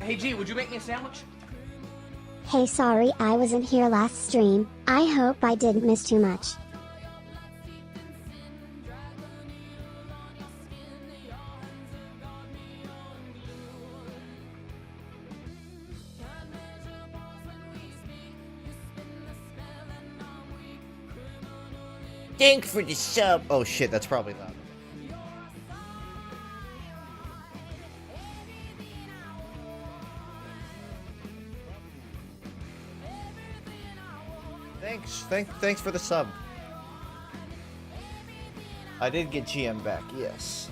Hey G, would you make me a sandwich? Hey, sorry I wasn't here last stream. I hope I didn't miss too much. Thanks for the sub. Oh shit, that's probably loud. Thanks for the sub. I did get GM back, yes.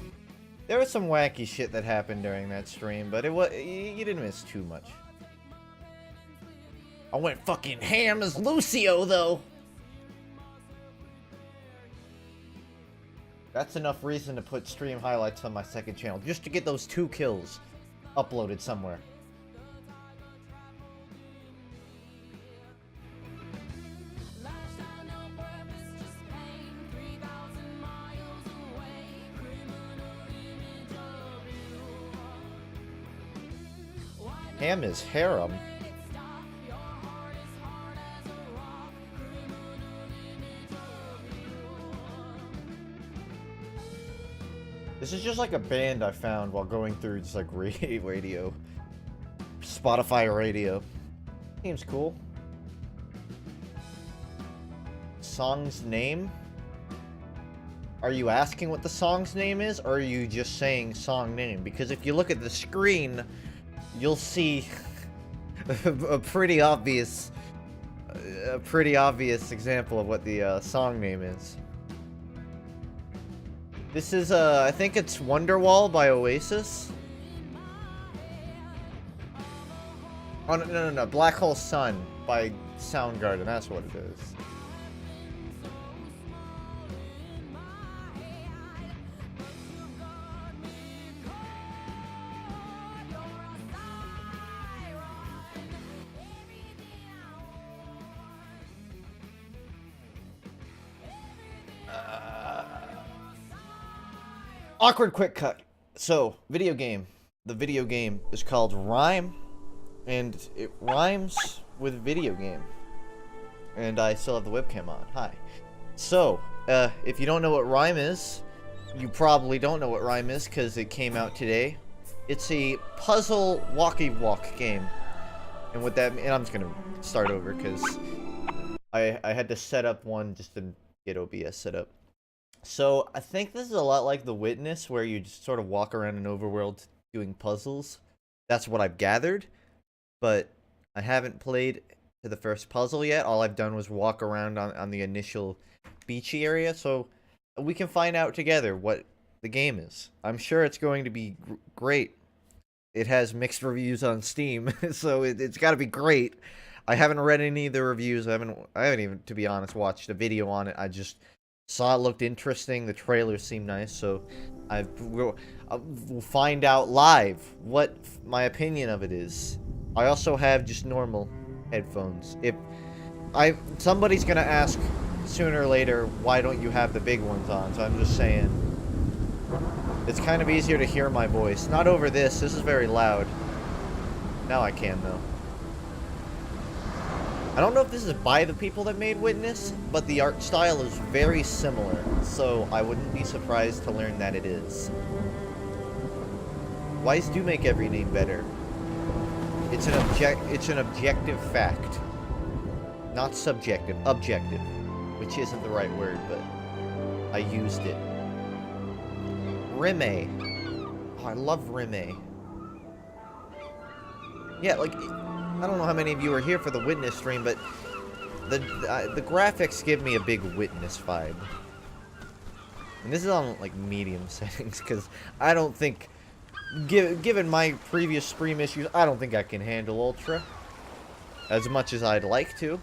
There was some wacky shit that happened during that stream, but you didn't miss too much. I went fucking ham as Lucio though. That's enough reason to put stream highlights on my second channel, just to get those 2 kills uploaded somewhere. Ham is harem. This is just like a band I found while going through just like radio. Spotify radio. Seems cool. Song's name? Are you asking what the song's name is, or are you just saying song name? Because if you look at the screen, you'll see a pretty obvious example of what the song name is. This is, I think it's Wonderwall by Oasis. Oh, no. Black Hole Sun by Soundgarden. That's what it is. Awkward quick cut. So, video game. The video game is called RyME, and it rhymes with video game. And I still have the webcam on. Hi. So, if you don't know what RyME is, you probably don't know what RyME is because it came out today. It's a puzzle walkie-walk game. And what that means, and I'm just gonna start over because I had to set up one just to get OBS set up. So, I think this is a lot like The Witness, where you just sort of walk around an overworld doing puzzles. That's what I've gathered, but I haven't played to the first puzzle yet. All I've done was walk around on the initial beachy area, so we can find out together what the game is. I'm sure it's going to be great. It has mixed reviews on Steam, so it's got to be great. I haven't read any of the reviews. I haven't even, to be honest, watched a video on it. I just saw it looked interesting. The trailers seemed nice, so we'll find out live what my opinion of it is. I also have just normal headphones. Somebody's gonna ask sooner or later, why don't you have the big ones on? So I'm just saying, it's kind of easier to hear my voice. Not over this. This is very loud. Now I can though. I don't know if this is by the people that made Witness, but the art style is very similar, so I wouldn't be surprised to learn that it is. Wise do make every name better. It's an objective fact. Not subjective, objective. Which isn't the right word, but I used it. RyME. Oh, I love RyME. Yeah, like, I don't know how many of you are here for the Witness stream, but the graphics give me a big Witness vibe. And this is on, like, medium settings, because I don't think, given my previous stream issues, I don't think I can handle Ultra as much as I'd like to.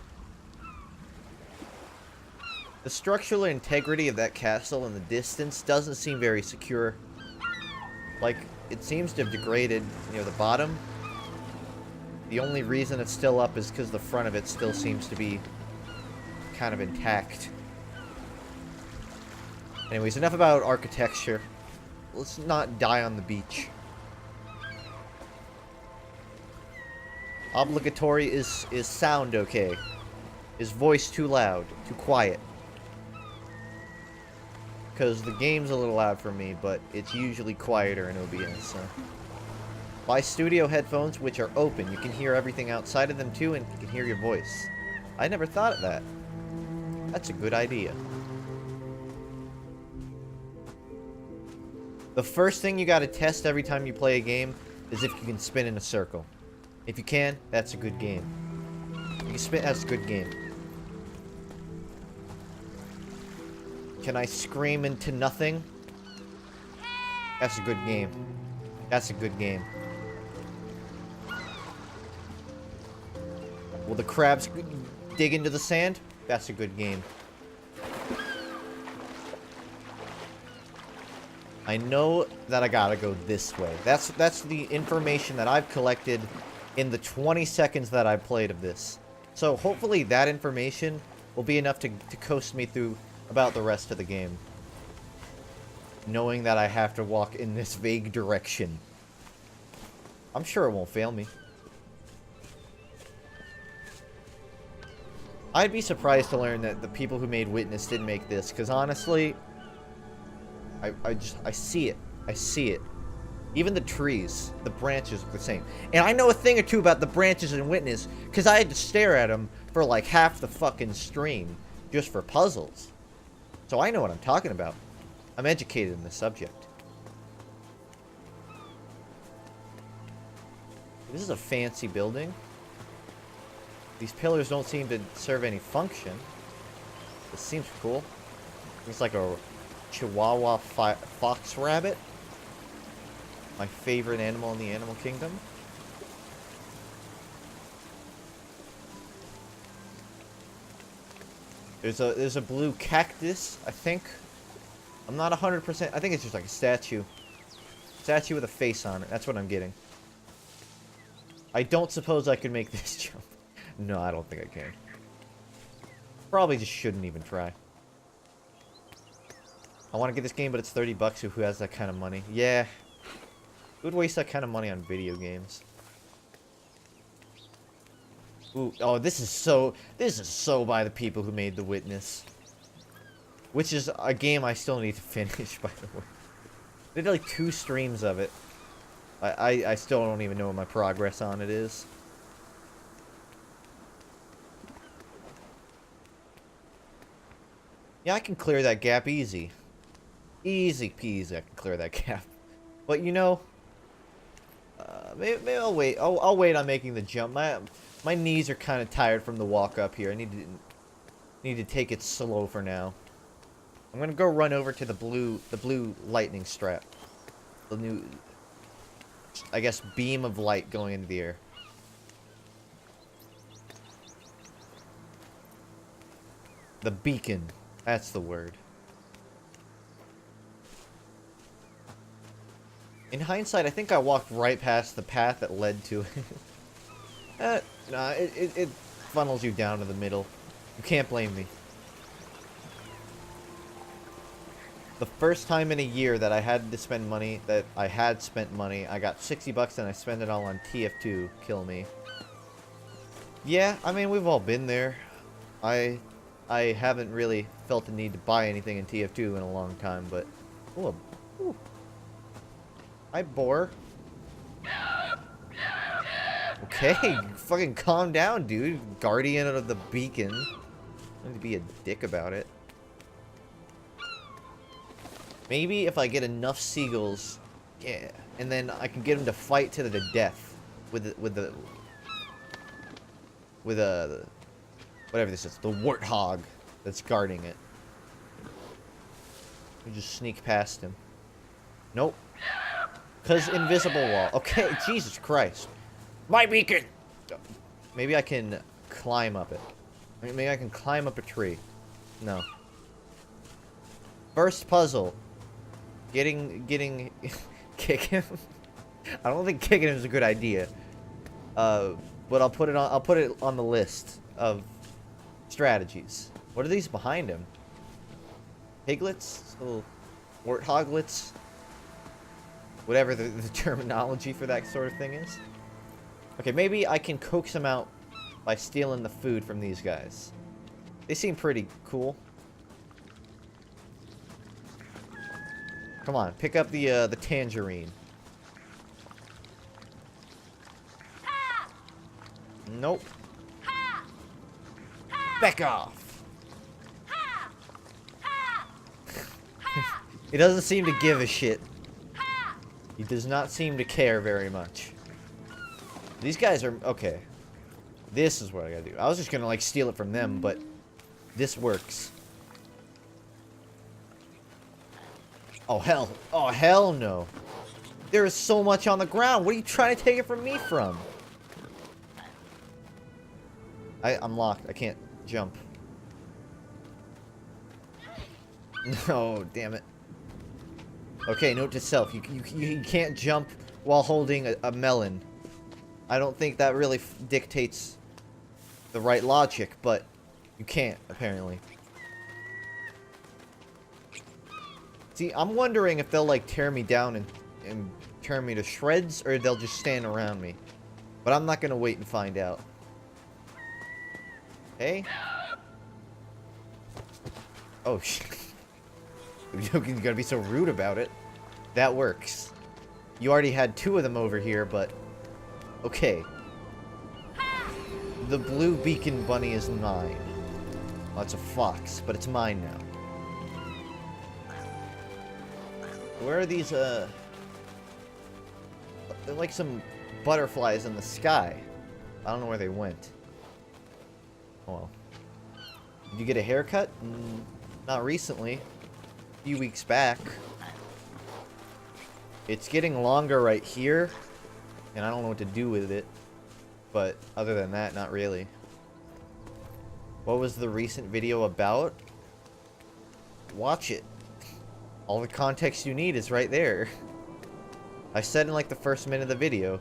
The structural integrity of that castle in the distance doesn't seem very secure. Like, it seems to have degraded near the bottom. The only reason it's still up is because the front of it still seems to be kind of intact. Anyways, enough about architecture. Let's not die on the beach. Obligatory is sound okay? Is voice too loud? Too quiet? Because the game's a little loud for me, but it's usually quieter in OBS, so. Buy studio headphones, which are open. You can hear everything outside of them, too, and you can hear your voice. I never thought of that. That's a good idea. The first thing you gotta test every time you play a game is if you can spin in a circle. If you can, that's a good game. If you can spin, that's a good game. Can I scream into nothing? That's a good game. That's a good game. Will the crabs dig into the sand? That's a good game. I know that I gotta go this way. That's the information that I've collected in the 20 seconds that I played of this. So hopefully that information will be enough to coast me through about the rest of the game. Knowing that I have to walk in this vague direction. I'm sure it won't fail me. I'd be surprised to learn that the people who made Witness didn't make this, because honestly, I see it. I see it. Even the trees, the branches are the same. And I know a thing or two about the branches in Witness, because I had to stare at them for like half the fucking stream, just for puzzles. So I know what I'm talking about. I'm educated in this subject. This is a fancy building. These pillars don't seem to serve any function. This seems cool. It's like a Chihuahua fox rabbit. My favorite animal in the animal kingdom. There's a blue cactus, I think. I'm not 100%. I think it's just like a statue. Statue with a face on it. That's what I'm getting. I don't suppose I could make this jump. No, I don't think I can. Probably just shouldn't even try. I want to get this game, but it's 30 bucks. Who has that kind of money? Yeah. Who would waste that kind of money on video games? Ooh, oh, this is so by the people who made The Witness. Which is a game I still need to finish, by the way. I did like 2 streams of it. I still don't even know what my progress on it is. Yeah, I can clear that gap easy. Easy peasy, I can clear that gap. But you know, maybe I'll wait. I'll wait on making the jump. My knees are kind of tired from the walk up here. I need to take it slow for now. I'm gonna go run over to the blue lightning strap. The new, I guess, beam of light going into the air. The beacon. That's the word. In hindsight, I think I walked right past the path that led to it. Nah, it funnels you down to the middle. You can't blame me. The first time in a year that I had to spend money, I got 60 bucks and I spent it all on TF2. Kill me. Yeah, I mean, we've all been there. I haven't really felt the need to buy anything in TF2 in a long time, but... Ooh, ooh. Hi, boar. Okay, fucking calm down, dude. Guardian of the beacon. I need to be a dick about it. Maybe if I get enough seagulls, yeah, and then I can get them to fight to the death with whatever this is, the warthog that's guarding it. We just sneak past him. Nope. Cause invisible wall. Okay, Jesus Christ. My beacon! Maybe I can climb up it. Maybe I can climb up a tree. No. First puzzle. Getting kick him. I don't think kicking him is a good idea. But I'll put it on the list of strategies. What are these behind him? Piglets? Little warthoglets? Whatever the terminology for that sort of thing is. Okay, maybe I can coax them out by stealing the food from these guys. They seem pretty cool. Come on, pick up the tangerine. Nope. Back off. He doesn't seem to give a shit. He does not seem to care very much. These guys are... Okay. This is what I gotta do. I was just gonna, like, steal it from them, but... This works. Oh, hell. Oh, hell no. There is so much on the ground. What are you trying to take it from me from? I'm locked. I can't jump. No, damn it. Okay, note to self. You can't jump while holding a melon. I don't think that really dictates the right logic, but you can't, apparently. See, I'm wondering if they'll, like, tear me down and turn me to shreds, or they'll just stand around me. But I'm not gonna wait and find out. Hey? Oh, shit. You're gonna be so rude about it. That works. You already had 2 of them over here, but... Okay. The blue beacon bunny is mine. Well, it's a fox, but it's mine now. Where are these, They're like some butterflies in the sky. I don't know where they went. Oh well. Did you get a haircut? Not recently. A few weeks back. It's getting longer right here. And I don't know what to do with it. But other than that, not really. What was the recent video about? Watch it. All the context you need is right there. I said in like the first minute of the video.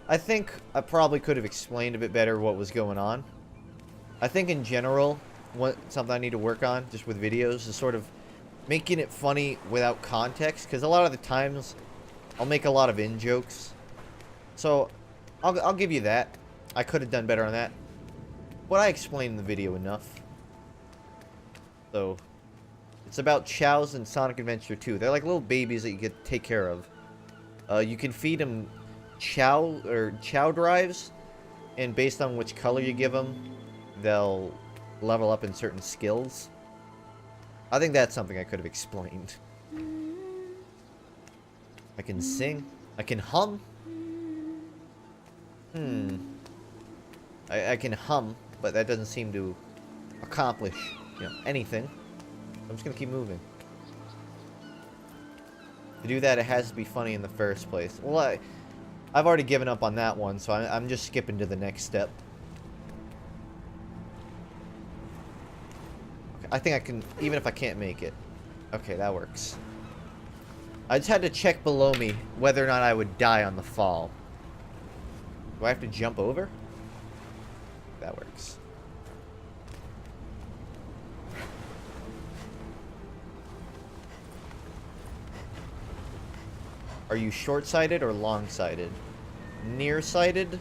I think I probably could have explained a bit better what was going on. I think in general, something I need to work on just with videos is sort of making it funny without context. Because a lot of the times, I'll make a lot of in-jokes. So, I'll give you that. I could have done better on that. But I explained in the video enough. So, it's about chows in Sonic Adventure 2. They're like little babies that you get to take care of. You can feed them chow drives, and based on which color you give them, they'll level up in certain skills. I think that's something I could have explained. I can sing. I can hum. I can hum, but that doesn't seem to accomplish, anything. I'm just gonna keep moving. To do that, it has to be funny in the first place. Well, I've already given up on that one, so I'm just skipping to the next step. Okay, I think I can, even if I can't make it. Okay, that works. I just had to check below me whether or not I would die on the fall. Do I have to jump over? That works. Are you short-sighted or long-sighted? Nearsighted,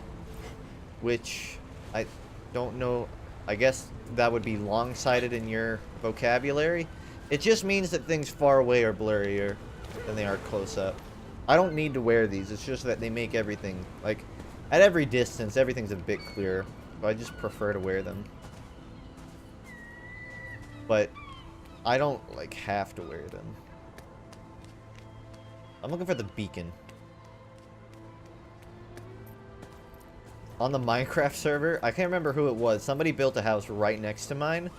which I don't know. I guess that would be long-sighted in your vocabulary. It just means that things far away are blurrier than they are close up. I don't need to wear these. It's just that they make everything, like, at every distance, everything's a bit clearer. So I just prefer to wear them. But I don't, like, have to wear them. I'm looking for the beacon. On the Minecraft server, I can't remember who it was. Somebody built a house right next to mine.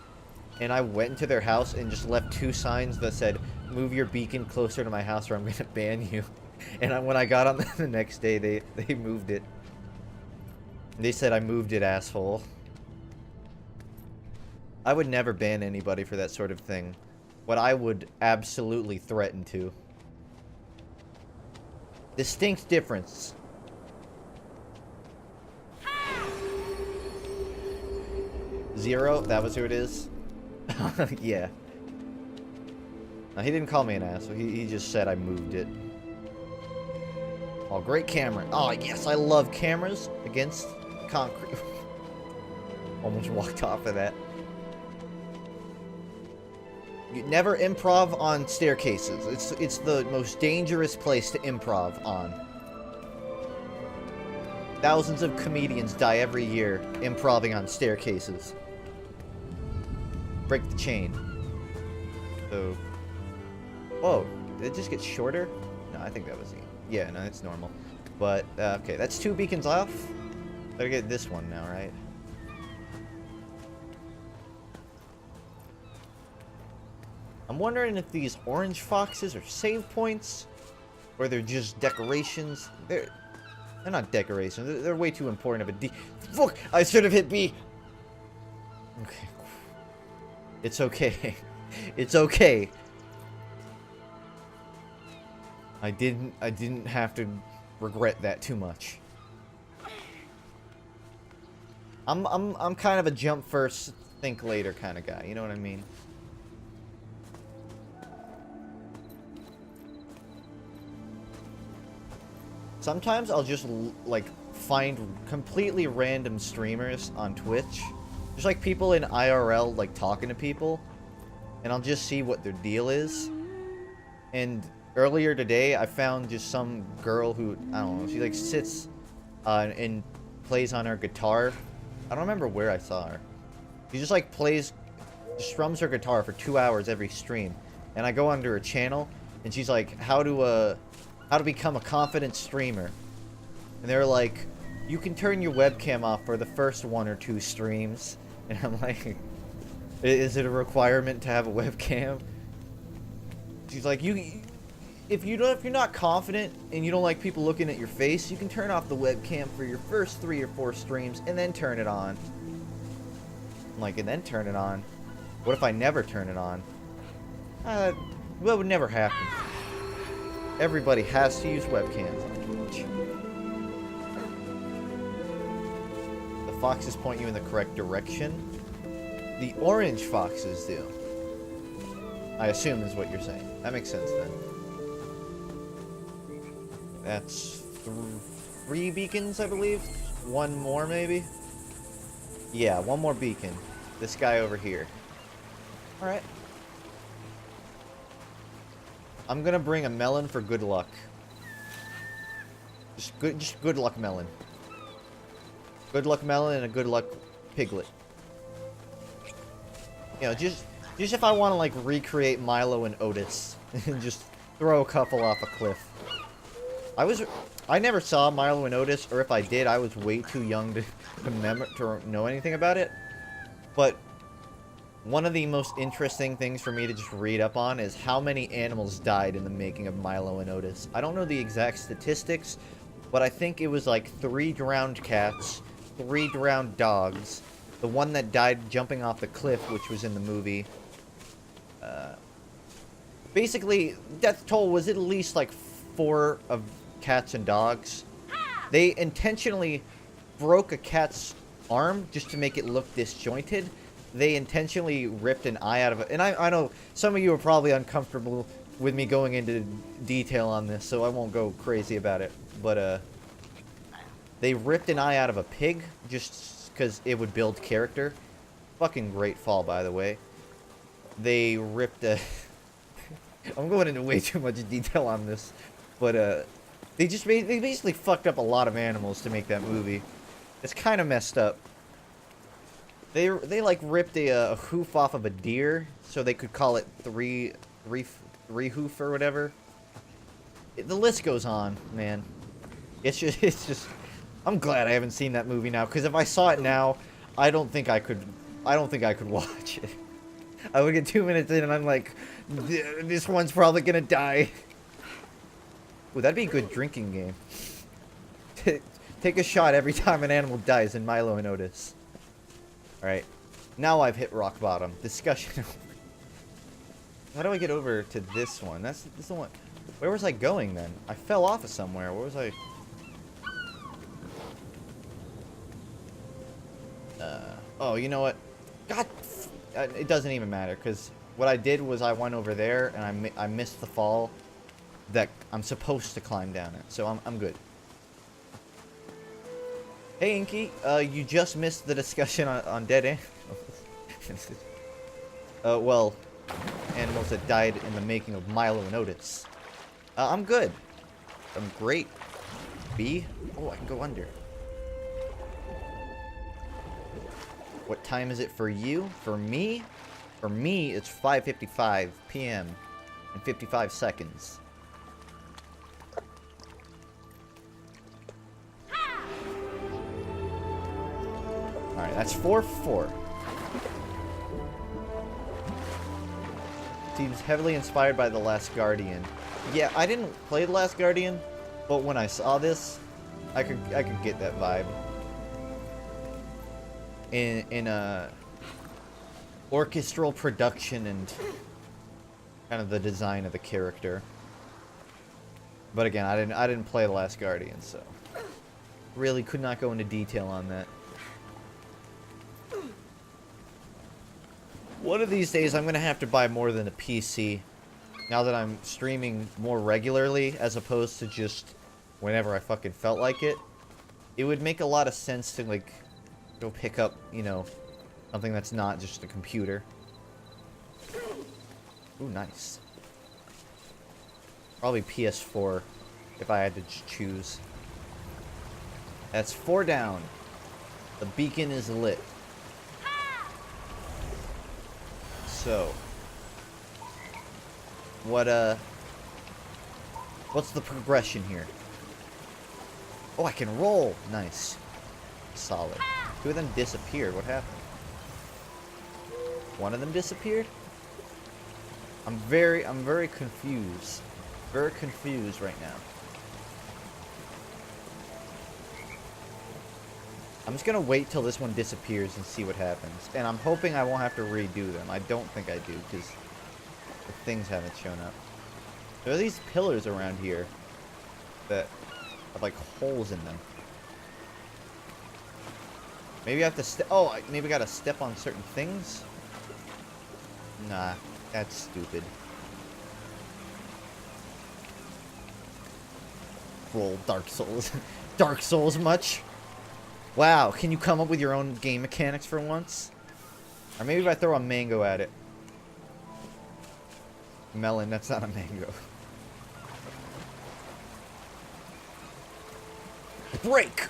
And I went into their house and just left 2 signs that said, "Move your beacon closer to my house or I'm gonna ban you." And when I got on the next day, they moved it. They said I moved it, asshole. I would never ban anybody for that sort of thing. But I would absolutely threaten to. Distinct difference. Zero? That was who it is? Yeah. No, he didn't call me an asshole. He just said I moved it. Oh, great camera. Oh, yes, I love cameras against concrete. Almost walked off of that. You never improv on staircases. It's the most dangerous place to improv on. Thousands of comedians die every year improving on staircases. Break the chain. So... Whoa, did it just get shorter? No, I think that was... Yeah, no, it's normal. But, okay, that's 2 beacons off. Better get this one now, right? I'm wondering if these orange foxes are save points, or they're just decorations. They're not decorations. They're way too important of a Fuck! I should have hit B! Okay. It's okay. It's okay. I didn't have to regret that too much. I'm kind of a jump first, think later kind of guy, you know what I mean? Sometimes I'll just like find completely random streamers on Twitch. There's like people in IRL like talking to people, and I'll just see what their deal is. And earlier today, I found just some girl who, I don't know, she like sits and plays on her guitar. I don't remember where I saw her. She just like strums her guitar for 2 hours every stream. And I go onto her channel, and she's like, how to become a confident streamer. And they're like, you can turn your webcam off for the first 1 or 2 streams. And I'm like, is it a requirement to have a webcam? She's like, if you're not confident and you don't like people looking at your face, you can turn off the webcam for your first 3 or 4 streams and then turn it on. I'm like, and then turn it on? What if I never turn it on? Well, it would never happen. Everybody has to use webcams on Twitch. The foxes point you in the correct direction. The orange foxes do. I assume is what you're saying. That makes sense then. That's 3 beacons, I believe. 1 more, maybe? Yeah, 1 more beacon. This guy over here. Alright. I'm gonna bring a melon for good luck. Just good luck melon. Good luck melon and a good luck piglet. You know, just if I want to like recreate Milo and Otis and just throw a couple off a cliff. I never saw Milo and Otis, or if I did, I was way too young to know anything about it. But one of the most interesting things for me to just read up on is how many animals died in the making of Milo and Otis. I don't know the exact statistics, but I think it was like 3 drowned cats, 3 drowned dogs, the one that died jumping off the cliff, which was in the movie. Basically, death toll was at least like 4 of cats and dogs. They intentionally broke a cat's arm just to make it look disjointed. They intentionally ripped an eye out of it. And I know some of you are probably uncomfortable with me going into detail on this, so I won't go crazy about it. But, they ripped an eye out of a pig just because it would build character. Fucking great fall, by the way. They ripped a... I'm going into way too much detail on this. But, they basically fucked up a lot of animals to make that movie. It's kind of messed up. They like ripped a hoof off of a deer so they could call it three hoof or whatever. The list goes on, man. It's just I'm glad I haven't seen that movie now, because if I saw it now, I don't think I could watch it. I would get 2 minutes in and I'm like, this one's probably gonna die. Ooh, that'd be a good drinking game. Take a shot every time an animal dies in Milo and Otis. Alright. Now I've hit rock bottom. Discussion. How do I get over to this one? This is the one. Where was I going then? I fell off of somewhere. Where was I? Oh, you know what? God. It doesn't even matter, because what I did was I went over there and I missed the fall that I'm supposed to climb down it. So I'm good. Hey Inky, you just missed the discussion on dead animals. Well, animals that died in the making of Milo and Otis. I'm good. I'm great. B? Oh, I can go under. What time is it for you? For me? For me, it's 5:55 p.m. and 55 seconds. Alright, that's 4-4. Seems heavily inspired by The Last Guardian. Yeah, I didn't play The Last Guardian, but when I saw this, I could get that vibe. In a orchestral production and kind of the design of the character. But again, I didn't play The Last Guardian, so really could not go into detail on that. One of these days, I'm gonna have to buy more than a PC. Now that I'm streaming more regularly, as opposed to just whenever I fucking felt like it, it would make a lot of sense to, like, go pick up, you know, something that's not just a computer. Ooh, nice. Probably PS4, if I had to choose. That's 4 down. The beacon is lit. So, what's the progression here? Oh, I can roll. Nice. Solid. 2 of them disappeared. What happened? 1 of them disappeared? I'm very confused. Very confused right now. I'm just gonna wait till this one disappears and see what happens. And I'm hoping I won't have to redo them. I don't think I do, because the things haven't shown up. There are these pillars around here that have, like, holes in them. Maybe I have to step... Oh, maybe I gotta step on certain things? Nah, that's stupid. Roll Dark Souls. Dark Souls much? Wow, can you come up with your own game mechanics for once? Or maybe if I throw a mango at it. Melon, that's not a mango. Break!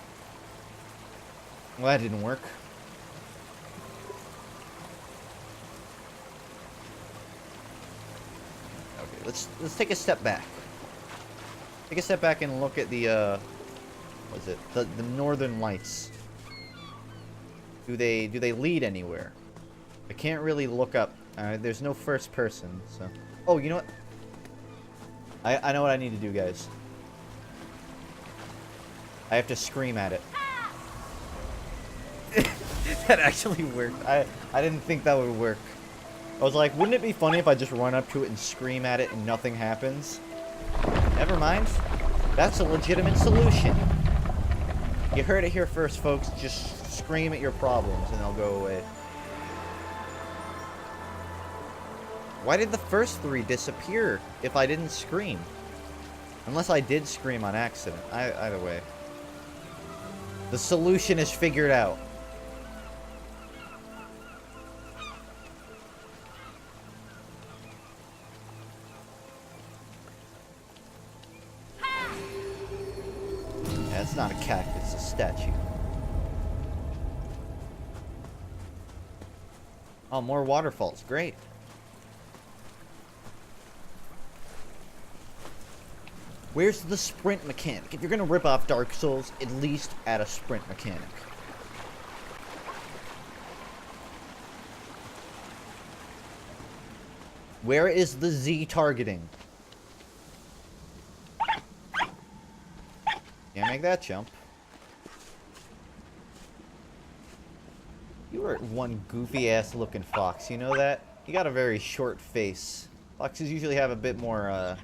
Well, that didn't work. Okay, let's take a step back. Take a step back and look at the what is it? The Northern Lights. Do they lead anywhere? I can't really look up. There's no first person, so. Oh, you know what? I know what I need to do, guys. I have to scream at it. That actually worked. I didn't think that would work. I was like, wouldn't it be funny if I just run up to it and scream at it and nothing happens? Never mind. That's a legitimate solution. You heard it here first, folks. Just scream at your problems and they'll go away. Why did the first 3 disappear if I didn't scream? Unless I did scream on accident. Either way. The solution is figured out. It's not a cactus, it's a statue. Oh, more waterfalls. Great. Where's the sprint mechanic? If you're gonna rip off Dark Souls, at least add a sprint mechanic. Where is the Z targeting? Can't make that jump. You are one goofy-ass looking fox, you know that? You got a very short face. Foxes usually have a bit more,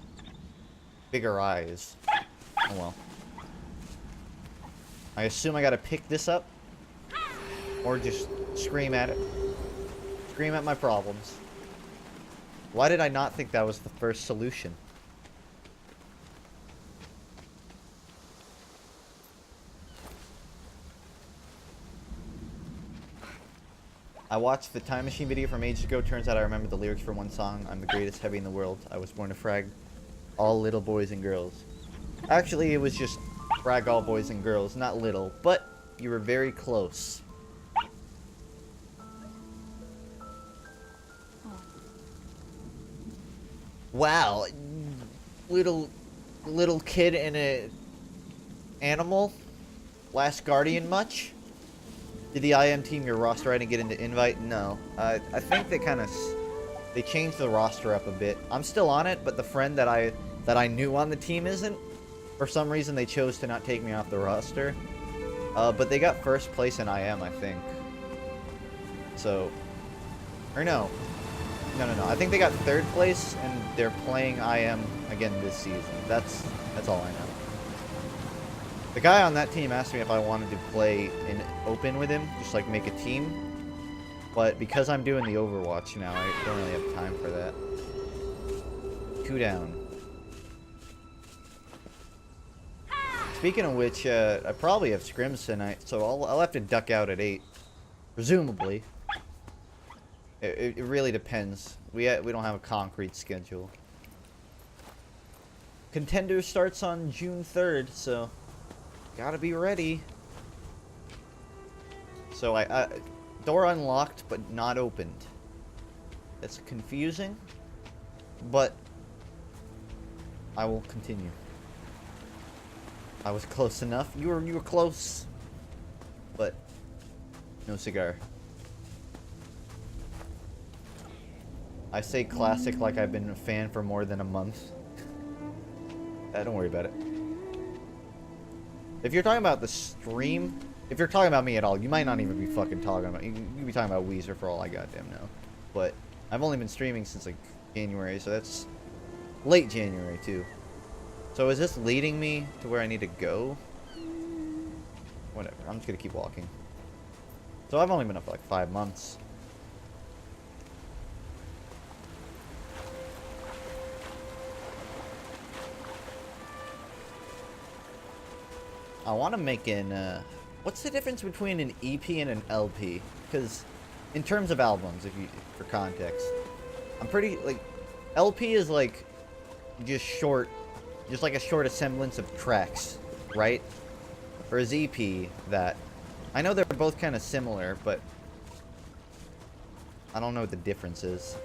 bigger eyes. Oh well. I assume I gotta pick this up? Or just scream at it? Scream at my problems. Why did I not think that was the first solution? I watched the Time Machine video from ages ago. Turns out I remember the lyrics from one song. I'm the greatest heavy in the world. I was born to frag all little boys and girls. Actually, it was just frag all boys and girls, not little. But you were very close. Wow. Little kid and a animal. Last Guardian much? Did the IM team your roster and get into invite? No. I think they changed the roster up a bit. I'm still on it, but the friend that I knew on the team isn't. For some reason, they chose to not take me off the roster. But they got first place in IM, I think. So, or no. No. I think they got third place, and they're playing IM again this season. That's all I know. The guy on that team asked me if I wanted to play in open with him, just like make a team. But because I'm doing the Overwatch now, I don't really have time for that. 2 down. Speaking of which, I probably have scrims tonight, so I'll have to duck out at 8, presumably. It really depends. We don't have a concrete schedule. Contender starts on June 3rd, so gotta be ready. So I door unlocked but not opened. That's confusing, but I will continue. I was close enough. You were close, but no cigar. I say classic like I've been a fan for more than a month. Don't worry about it. If you're talking about the stream, if you're talking about me at all, you might not even be fucking talking about. You could be talking about Weezer for all I goddamn know. But I've only been streaming since like January, so that's late January too. So is this leading me to where I need to go? Whatever. I'm just gonna keep walking. So I've only been up for like 5 months. I want to make an, what's the difference between an EP and an LP? Because, in terms of albums, for context, I'm pretty, like, LP is, like, just like a short assemblance of tracks, right? Whereas EP, that, I know they're both kind of similar, but I don't know what the difference is.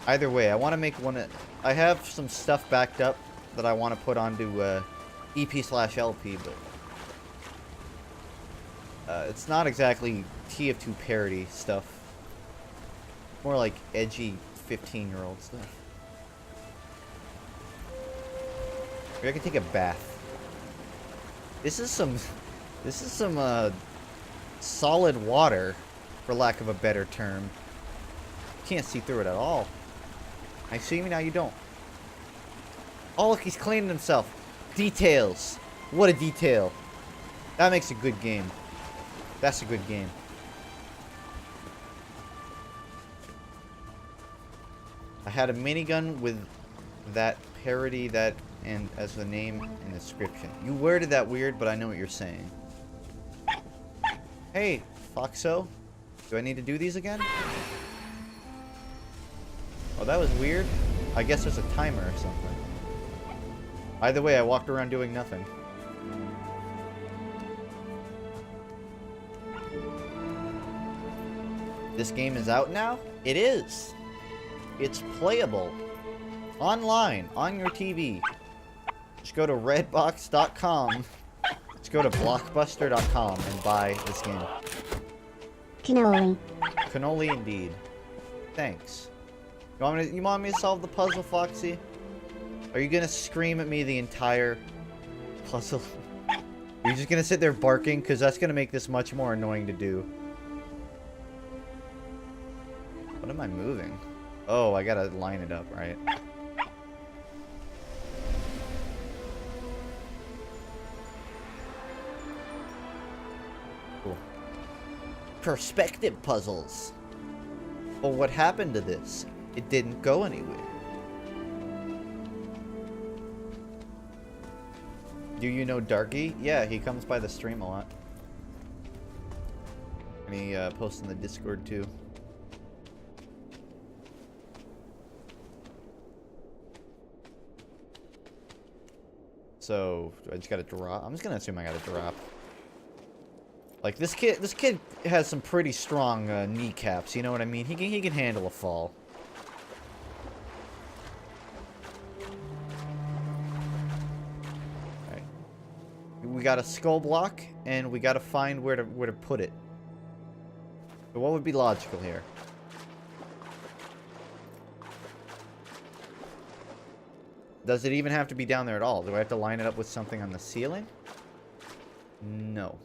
Either way, I want to make one, I have some stuff backed up that I want to put onto EP/LP, but it's not exactly TF2 parody stuff. More like edgy 15-year-old stuff. Maybe I can take a bath. This is some solid water, for lack of a better term. You can't see through it at all. I see me now. You don't. Oh, look, he's cleaning himself. Details. What a detail. That makes a good game. That's a good game. I had a minigun with that parody that and as the name and description. You worded that weird, but I know what you're saying. Hey, Foxo. Do I need to do these again? Oh, that was weird. I guess there's a timer or something. Either way, I walked around doing nothing. This game is out now? It is. It's playable. Online, on your TV. Just go to redbox.com. Just go to blockbuster.com and buy this game. Cannoli. Cannoli indeed. Thanks. You want me to solve the puzzle, Foxy? Are you gonna scream at me the entire puzzle? Are you just gonna sit there barking? Because that's gonna make this much more annoying to do. What am I moving? Oh, I gotta line it up, right? Cool. Perspective puzzles. Well, what happened to this? It didn't go anywhere. Do you know Darky? Yeah, he comes by the stream a lot. And he posts in the Discord too. So, I just gotta drop. I'm just gonna assume I gotta drop. Like, this kid has some pretty strong kneecaps, you know what I mean? He can handle a fall. Alright. We got a skull block, and we gotta find where to put it. So what would be logical here? Does it even have to be down there at all? Do I have to line it up with something on the ceiling? No.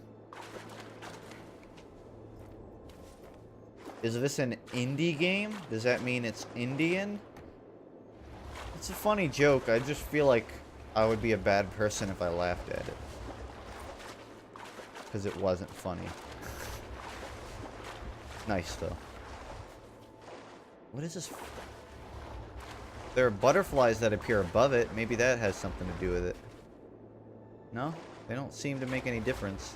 Is this an indie game? Does that mean it's Indian? It's a funny joke. I just feel like I would be a bad person if I laughed at it. Because it wasn't funny. Nice, though. What is this? There are butterflies that appear above it. Maybe that has something to do with it. No? They don't seem to make any difference.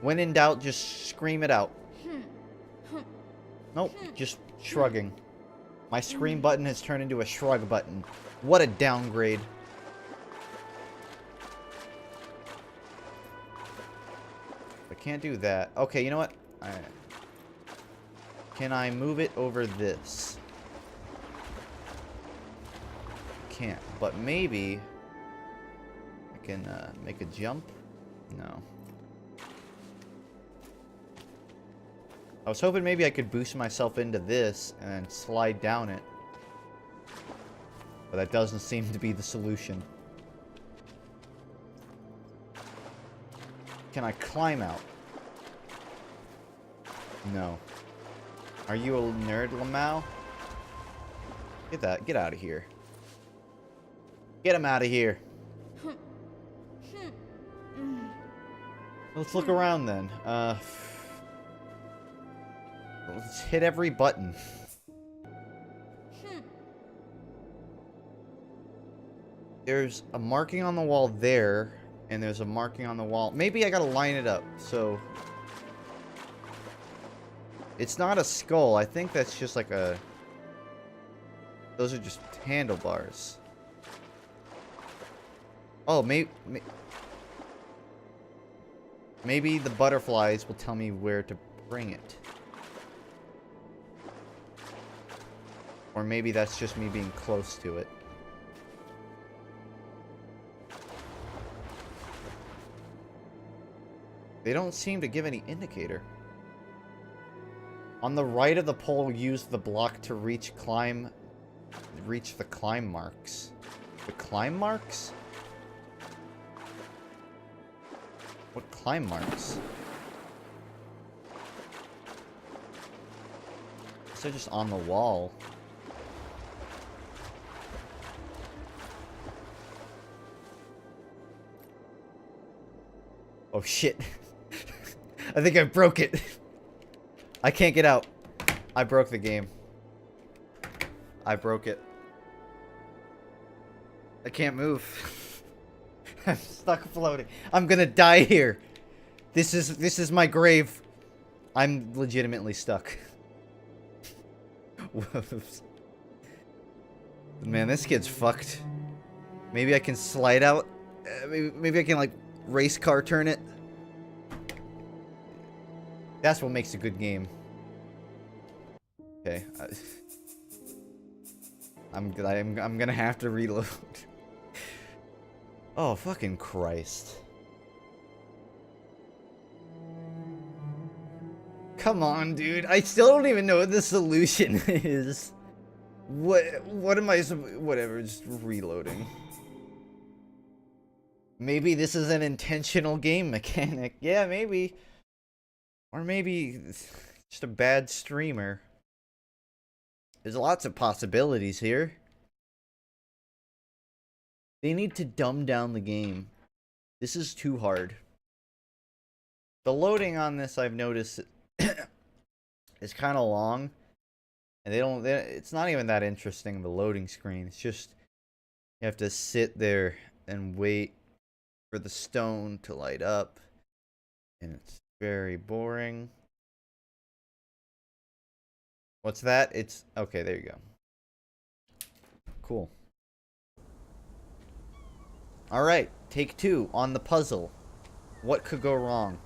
When in doubt, just scream it out. Nope, just shrugging. My scream button has turned into a shrug button. What a downgrade. I can't do that. Okay, you know what? Alright. Can I move it over this? Can't, but maybe I can make a jump? No. I was hoping maybe I could boost myself into this and slide down it. But that doesn't seem to be the solution. Can I climb out? No. Are you a nerd, Lamau? Get out of here. Get him out of here. Let's look around then. Let's hit every button. There's a marking on the wall there, and there's a marking on the wall. Maybe I gotta line it up, so... It's not a skull. I think that's just like a... Those are just handlebars. Oh, maybe the butterflies will tell me where to bring it. Or maybe that's just me being close to it. They don't seem to give any indicator. On the right of the pole, use the block to reach the climb marks. The climb marks? What climb marks? They're just on the wall. Oh shit. I think I broke it. I can't get out. I broke the game. I broke it. I can't move. I'm stuck floating. I'm gonna die here. This is my grave. I'm legitimately stuck. Whoops. Man, this kid's fucked. Maybe I can slide out. Maybe I can like race car turn it. That's what makes a good game. Okay. I'm gonna have to reload. Oh, fucking Christ. Come on, dude. I still don't even know what the solution is. What am I... Whatever, just reloading. Maybe this is an intentional game mechanic. Yeah, maybe. Or maybe just a bad streamer. There's lots of possibilities here. They need to dumb down the game. This is too hard. The loading on this, I've noticed, is kind of long. And it's not even that interesting, the loading screen. It's just, you have to sit there and wait for the stone to light up. And it's very boring. What's that? It's... Okay, there you go. Cool. Alright, take 2 on the puzzle. What could go wrong?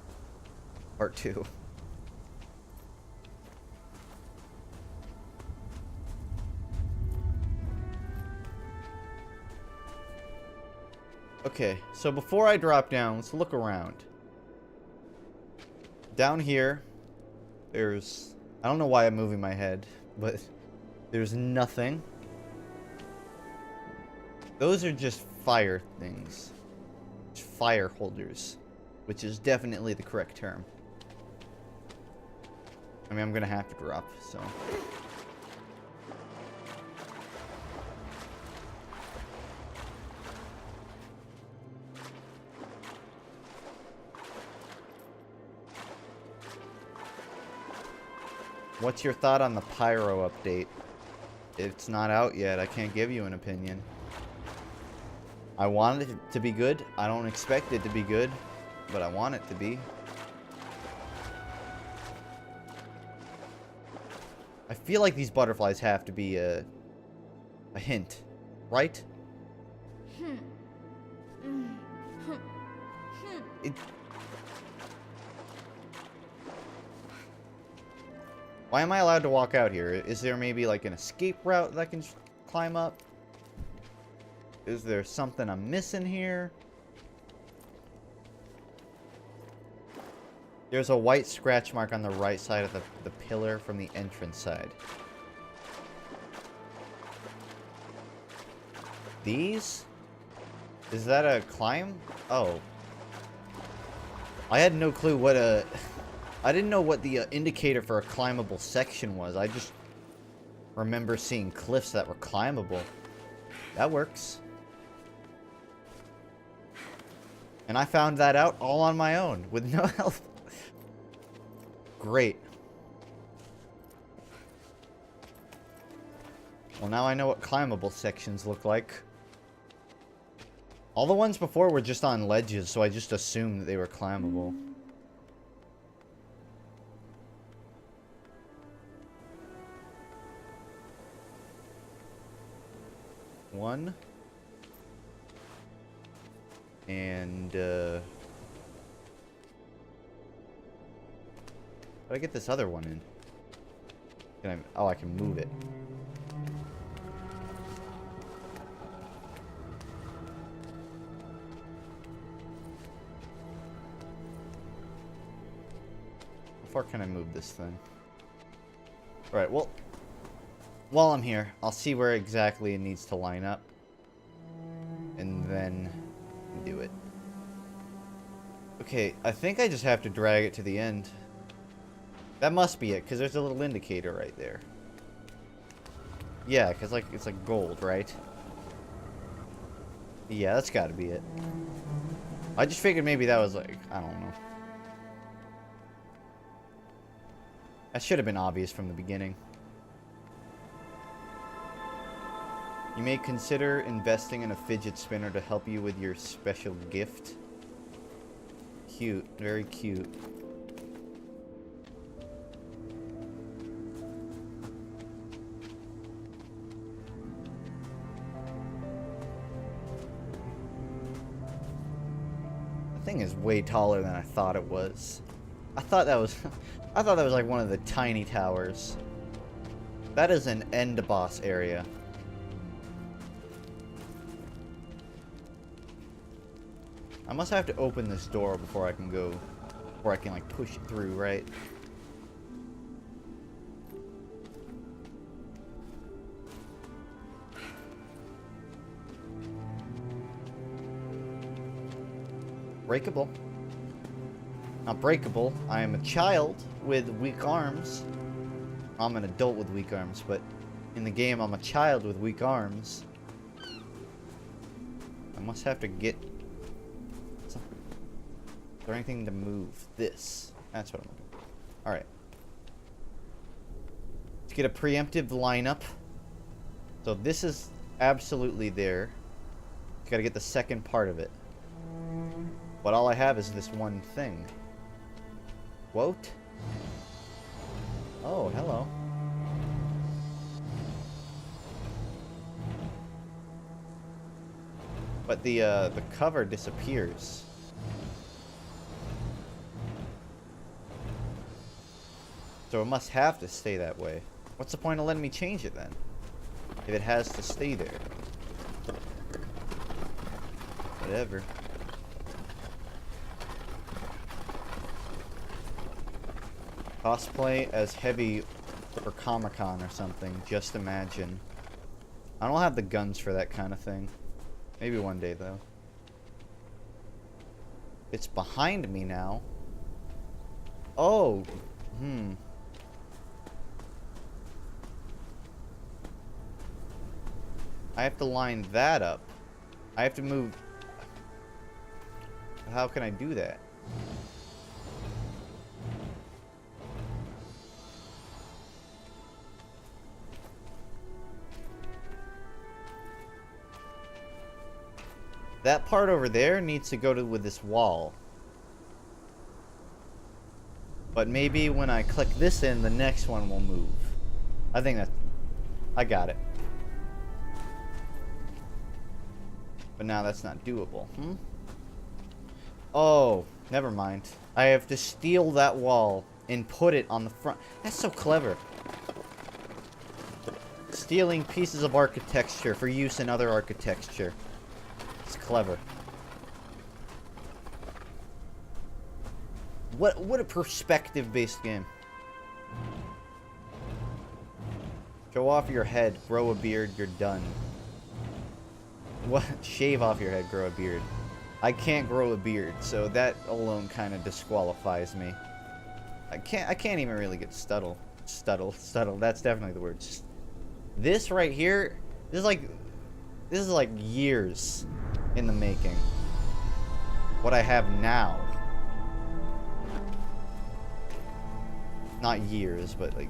Part 2. Okay, so before I drop down, let's look around. Down here, there's... I don't know why I'm moving my head, but there's nothing. Those are just fire things. Fire holders, which is definitely the correct term. I mean, I'm gonna have to drop, so... What's your thought on the Pyro update? It's not out yet. I can't give you an opinion. I want it to be good. I don't expect it to be good, but I want it to be. I feel like these butterflies have to be a hint, right? Why am I allowed to walk out here? Is there maybe like an escape route that I can climb up? Is there something I'm missing here? There's a white scratch mark on the right side of the pillar from the entrance side. These? Is that a climb? Oh. I had no clue what a... I didn't know what the indicator for a climbable section was. I just remember seeing cliffs that were climbable. That works. And I found that out all on my own, with no help. Great. Well, now I know what climbable sections look like. All the ones before were just on ledges, so I just assumed that they were climbable. One. And, how do I get this other one in? Can I... Oh, I can move it. How far can I move this thing? Alright, well... While I'm here, I'll see where exactly it needs to line up. And then... do it. Okay, I think I just have to drag it to the end. That must be it, because there's a little indicator right there. Yeah, because like it's like gold, right? Yeah, that's got to be it. I just figured maybe that was like, I don't know. That should have been obvious from the beginning. You may consider investing in a fidget spinner to help you with your special gift. Cute, very cute. The thing is way taller than I thought it was. I thought that was I thought that was like one of the tiny towers. That is an end boss area. I must have to open this door before I can go, before I can like push it through, right? Breakable. Not breakable. I am a child with weak arms. I'm an adult with weak arms, but in the game I'm a child with weak arms. I must have to get... Is there anything to move? This. That's what I'm looking for. Alright. Let's get a preemptive lineup. So this is absolutely there. Gotta get the second part of it. But all I have is this one thing. Quote? Oh, hello. But the cover disappears. So it must have to stay that way. What's the point of letting me change it then? If it has to stay there. Whatever. Cosplay as Heavy for Comic-Con or something. Just imagine. I don't have the guns for that kind of thing. Maybe one day, though. It's behind me now. Oh. I have to line that up. I have to move. How can I do that? That part over there needs to go to with this wall. But maybe when I click this in, the next one will move. I think that... I got it. But now that's not doable. Oh, never mind. I have to steal that wall and put it on the front. That's so clever. Stealing pieces of architecture for use in other architecture. It's clever. What a perspective-based game. Show off your head, grow a beard, you're done. What? Shave off your head, grow a beard. I can't grow a beard, so that alone kind of disqualifies me. I can't even really get stuttle. That's definitely the word. This right here, this is like years in the making. What I have now. Not years, but like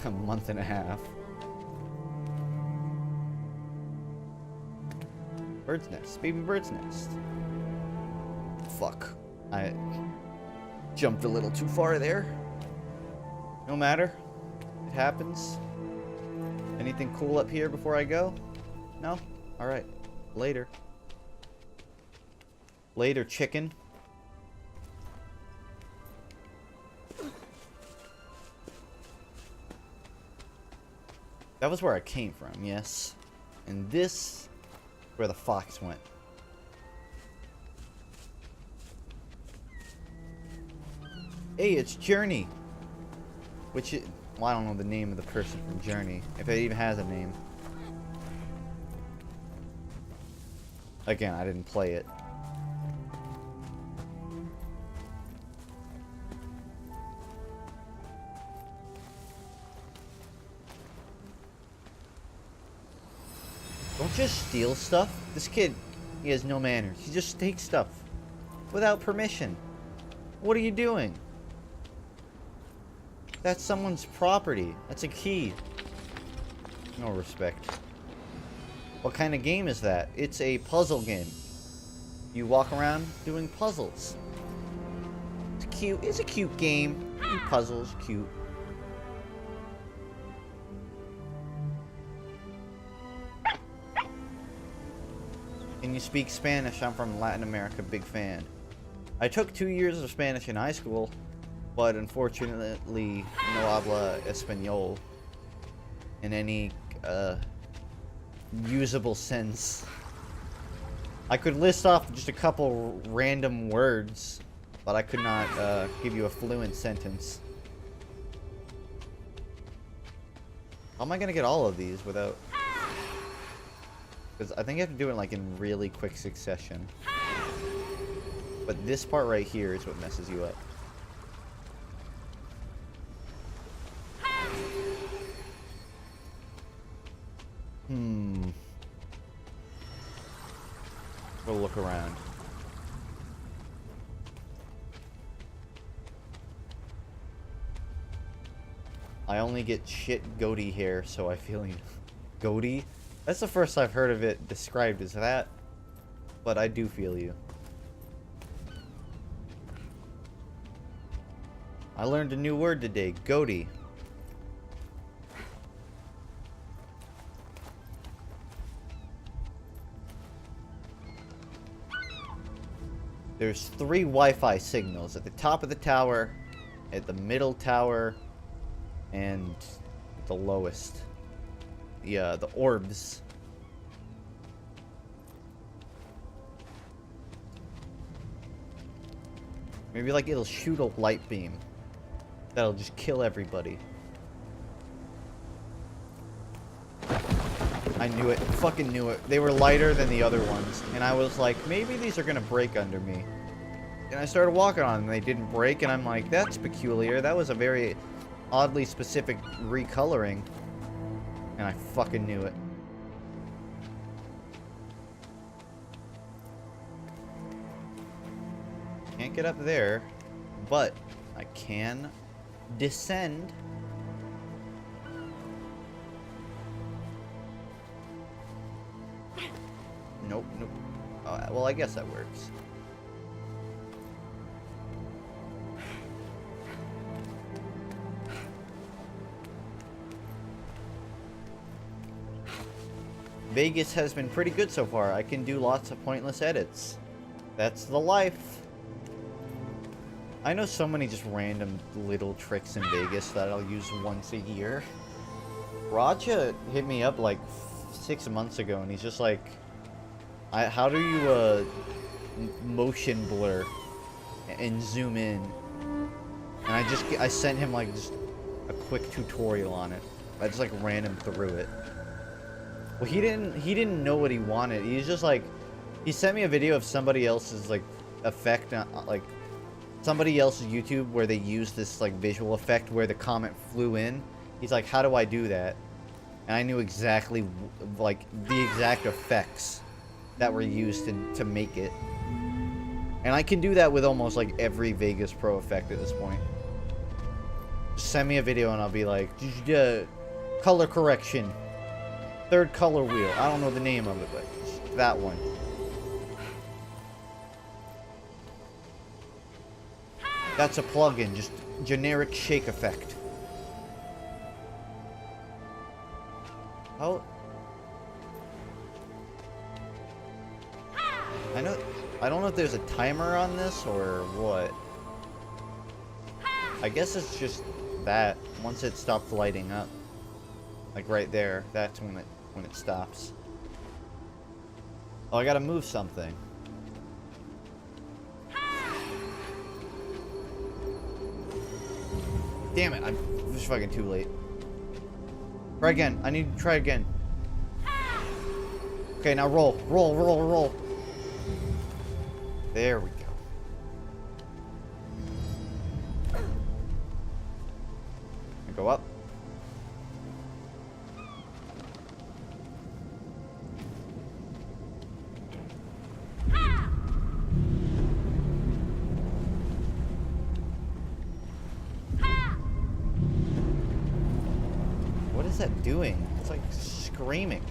a month and a half. Bird's nest. Baby bird's nest. Fuck. I jumped a little too far there. No matter. It happens. Anything cool up here before I go? No? Alright. Later. Later, chicken. That was where I came from, yes. And this... where the fox went. Hey, it's Journey. Which is... well, I don't know the name of the person from Journey. If it even has a name. Again, I didn't play it. Don't just steal stuff. This kid, he has no manners. He just takes stuff without permission. What are you doing? That's someone's property. That's a key. No respect. What kind of game is that? It's a puzzle game. You walk around doing puzzles. It's cute. It's a cute game. Do puzzles, cute. Can you speak Spanish? I'm from Latin America, big fan. I took 2 years of Spanish in high school, but unfortunately no habla español in any usable sense. I could list off just a couple random words, but I could not give you a fluent sentence. How am I gonna get all of these without... because I think you have to do it like in really quick succession. But this part right here is what messes you up. We'll look around. I only get shit goatee hair, so I feel you. Goatee? That's the first I've heard of it described as that, but I do feel you. I learned a new word today. Goatee. There's 3 Wi-Fi signals at the top of the tower, at the middle tower, and the lowest. The orbs. Maybe like it'll shoot a light beam that'll just kill everybody. I knew it. Fucking knew it. They were lighter than the other ones. And I was like, maybe these are gonna break under me. And I started walking on them and they didn't break. And I'm like, that's peculiar. That was a very oddly specific recoloring. And I fucking knew it. Can't get up there. But I can descend. Nope, nope. Well, I guess that works. Vegas has been pretty good so far. I can do lots of pointless edits. That's the life. I know so many just random little tricks in Vegas that I'll use once a year. Raja hit me up like 6 months ago and he's just like, how do you motion blur and zoom in? And I sent him like just a quick tutorial on it. I just like ran him through it. Well, he didn't know what he wanted. He's just like, he sent me a video of somebody else's like effect, like somebody else's YouTube where they used this like visual effect where the comet flew in. He's like, how do I do that? And I knew exactly like the exact effects that were used to make it. And I can do that with almost like every Vegas Pro effect at this point. Just send me a video and I'll be like, color correction. 3rd color wheel. I don't know the name of it, but just that one. That's a plugin, just generic shake effect. How? I don't know if there's a timer on this or what. I guess it's just that. Once it stops lighting up. Like right there, that's when it stops. Oh, I gotta move something. Damn it, I'm just fucking too late. Try again. I need to try again. Okay, now roll. Roll, roll, roll. There we go. Go up. What is that doing? It's like screaming.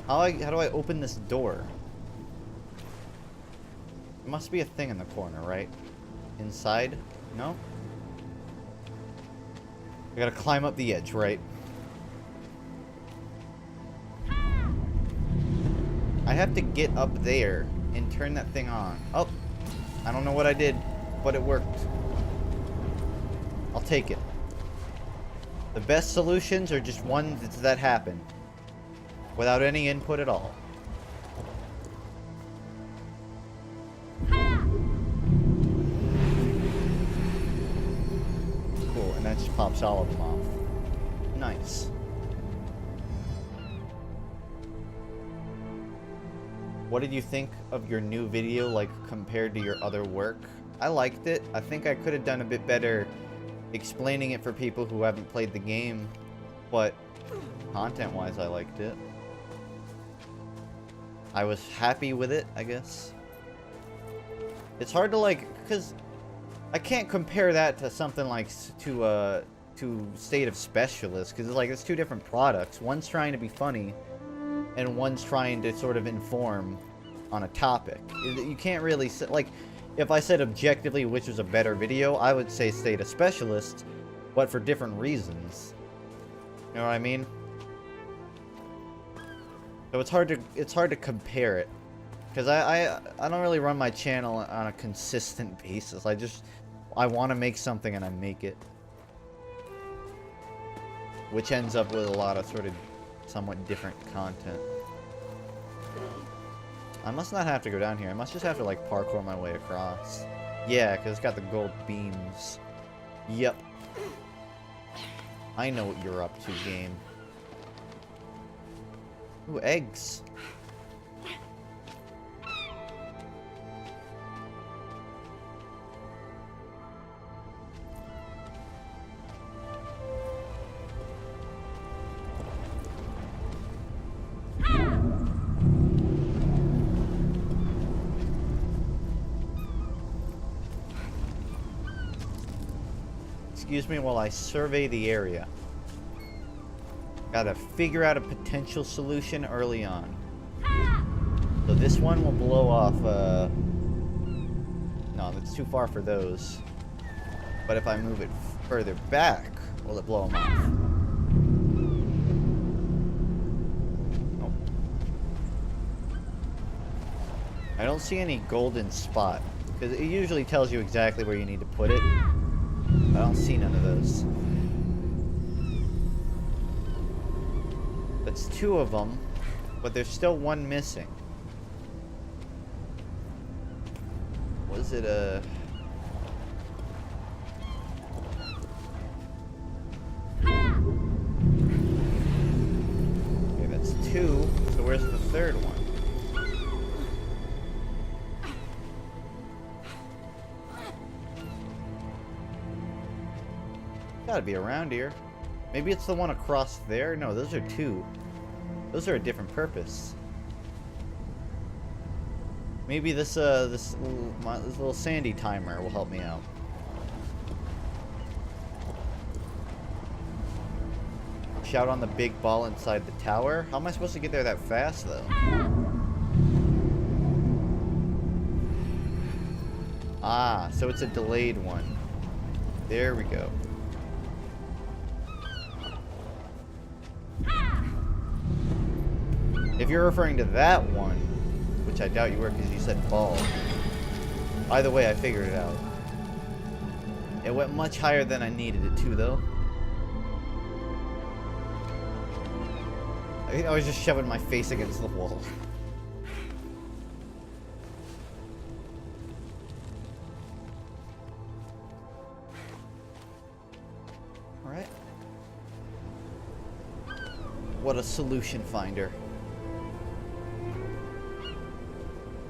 How do I open this door? There must be a thing in the corner, right? Inside? No? I gotta climb up the edge, right? I have to get up there and turn that thing on. Oh, I don't know what I did, but it worked. I'll take it. The best solutions are just ones that happen without any input at all. Cool, and that just pops all of them off. Nice. What did you think of your new video, like, compared to your other work? I liked it. I think I could have done a bit better explaining it for people who haven't played the game, but content-wise, I liked it. I was happy with it, I guess. It's hard to, like, because I can't compare that to something like to State of Specialist, because it's 2 different products. One's trying to be funny, and one's trying to sort of inform on a topic. You can't really, like, if I said objectively which was a better video, I would say State of Specialist, but for different reasons. You know what I mean? So it's hard to compare it, because I don't really run my channel on a consistent basis. I want to make something and I make it, which ends up with a lot of sort of somewhat different content. I must not have to go down here. I must just have to like parkour my way across. Yeah, because it's got the gold beams. Yep. I know what you're up to, game. Ooh, eggs. Excuse me while I survey the area. Gotta figure out a potential solution early on. So this one will blow off, no, that's too far for those. But if I move it further back, will it blow them off? Nope. I don't see any golden spot, because it usually tells you exactly where you need to put it. I don't see none of those. That's two of them, but there's still one missing. Was it a... Okay, that's two. So where's the third one? Gotta be around here. Maybe it's the one across there? No, those are two. Those are a different purpose. Maybe this this little sandy timer will help me out. Shout on the big ball inside the tower. How am I supposed to get there that fast, though? Ah, so it's a delayed one. There we go. If you're referring to that one, which I doubt you were because you said ball. Either way, I figured it out. It went much higher than I needed it to, though. I think I was just shoving my face against the wall. Alright. What a solution finder.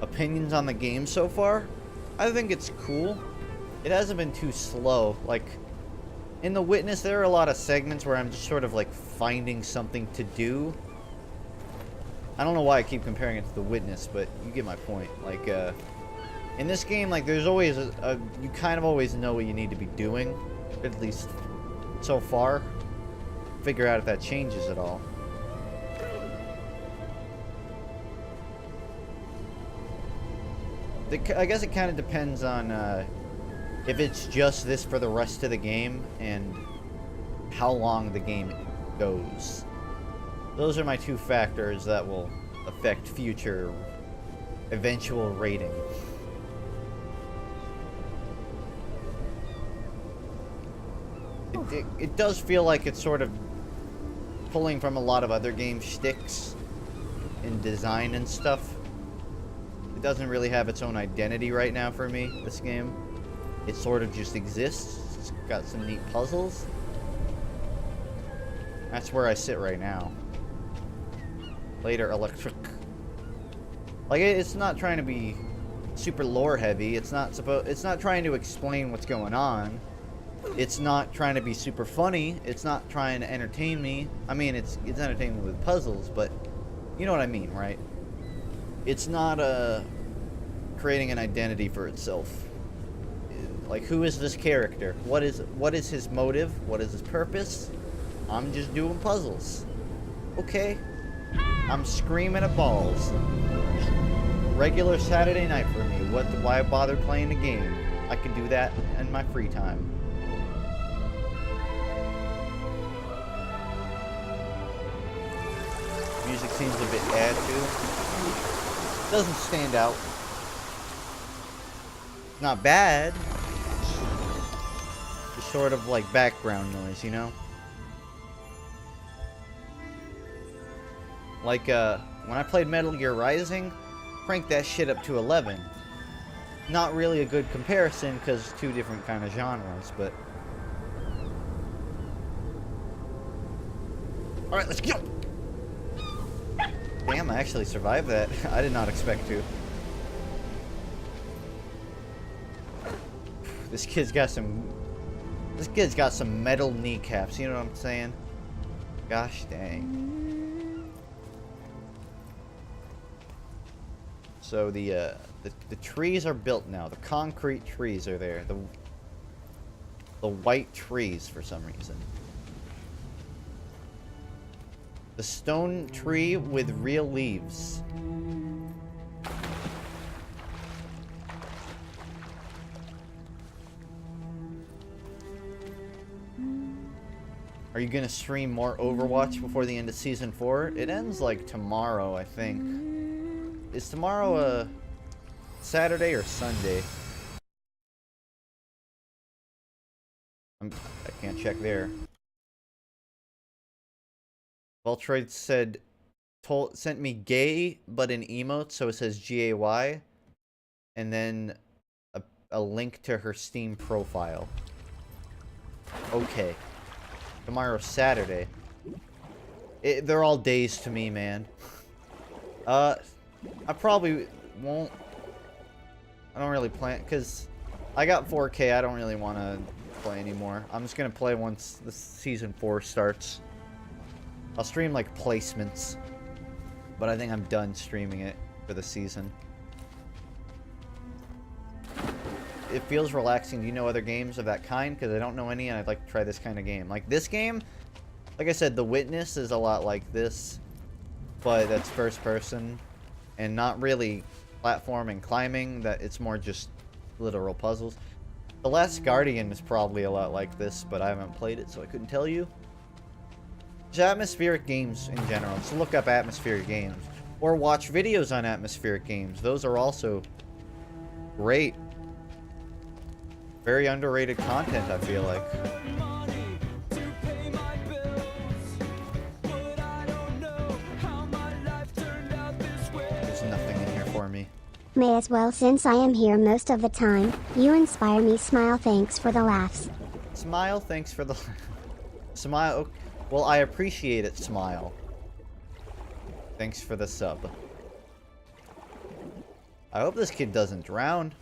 Opinions on the game so far? I think it's cool. It hasn't been too slow. Like, in The Witness, there are a lot of segments where I'm just sort of like finding something to do. I don't know why I keep comparing it to The Witness, but you get my point. Like, in this game, like, there's always you kind of always know what you need to be doing, at least so far. Figure out if that changes at all. I guess it kind of depends on if it's just this for the rest of the game and how long the game goes. Those are my two factors that will affect future eventual rating. It does feel like it's sort of pulling from a lot of other game shticks in design and stuff. It doesn't really have its own identity right now for me, this game. It sort of just exists. It's got some neat puzzles. That's where I sit right now. Later, electric. Like, it's not trying to be super lore heavy. It's not trying to explain what's going on. It's not trying to be super funny. It's not trying to entertain me. I mean, it's entertaining with puzzles, but you know what I mean, right? It's not creating an identity for itself. Like, who is this character? What is his motive? What is his purpose? I'm just doing puzzles. Okay. I'm screaming at balls. regular Saturday night for me. Why bother playing the game? I can do that in my free time. Music seems a bit bad too. Doesn't stand out. Not bad. Just sort of like background noise, you know? Like, when I played Metal Gear Rising, cranked that shit up to 11. Not really a good comparison, because two different kind of genres, but... Alright, let's go! Damn, I actually survived that. I did not expect to. This kid's got some metal kneecaps, you know what I'm saying? Gosh dang. So the trees are built now. The concrete trees are there. The white trees for some reason. The stone tree with real leaves. Are you gonna stream more Overwatch before the end of Season 4? It ends like tomorrow, I think. Is tomorrow a Saturday or Sunday? I can't check there. Voltroid said, sent me gay, but an emote, so it says GAY, and then a link to her Steam profile. Okay. Tomorrow's Saturday. They're all days to me, man. I probably won't. I don't really plan, because I got 4K. I don't really want to play anymore. I'm just going to play once the Season 4 starts. I'll stream, like, placements. But I think I'm done streaming it for the season. It feels relaxing. Do you know other games of that kind? Because I don't know any, and I'd like to try this kind of game. Like, this game, like I said, The Witness is a lot like this. But that's first person. And not really platform and climbing. That it's more just literal puzzles. The Last Guardian is probably a lot like this, but I haven't played it, so I couldn't tell you. Just atmospheric games in general. Just look up atmospheric games. Or watch videos on atmospheric games. Those are also great. Very underrated content, I feel like. There's nothing in here for me. May as well, since I am here most of the time. You inspire me. Smile. Thanks for the laughs. Smile, thanks for the... Smile. Well, I appreciate it, Smile. Thanks for the sub. I hope this kid doesn't drown.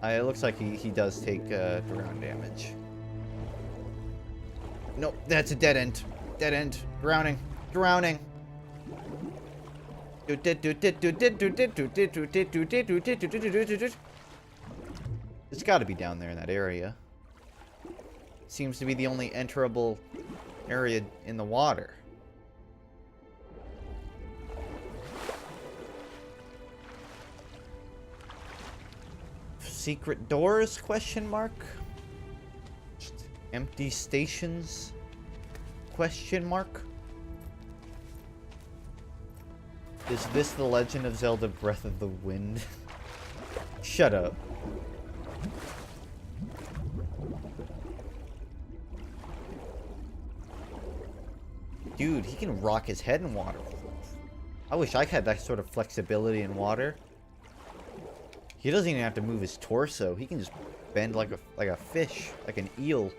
It looks like he does take drown damage. Nope, that's a dead end. Dead end. Drowning. Drowning. It's gotta be down there in that area. Seems to be the only enterable area in the water. Secret doors? Question mark. Just empty stations? Question mark. Is this the Legend of Zelda Breath of the Wind? Shut up. Dude, he can rock his head in water. I wish I had that sort of flexibility in water. He doesn't even have to move his torso. He can just bend like a fish, like an eel.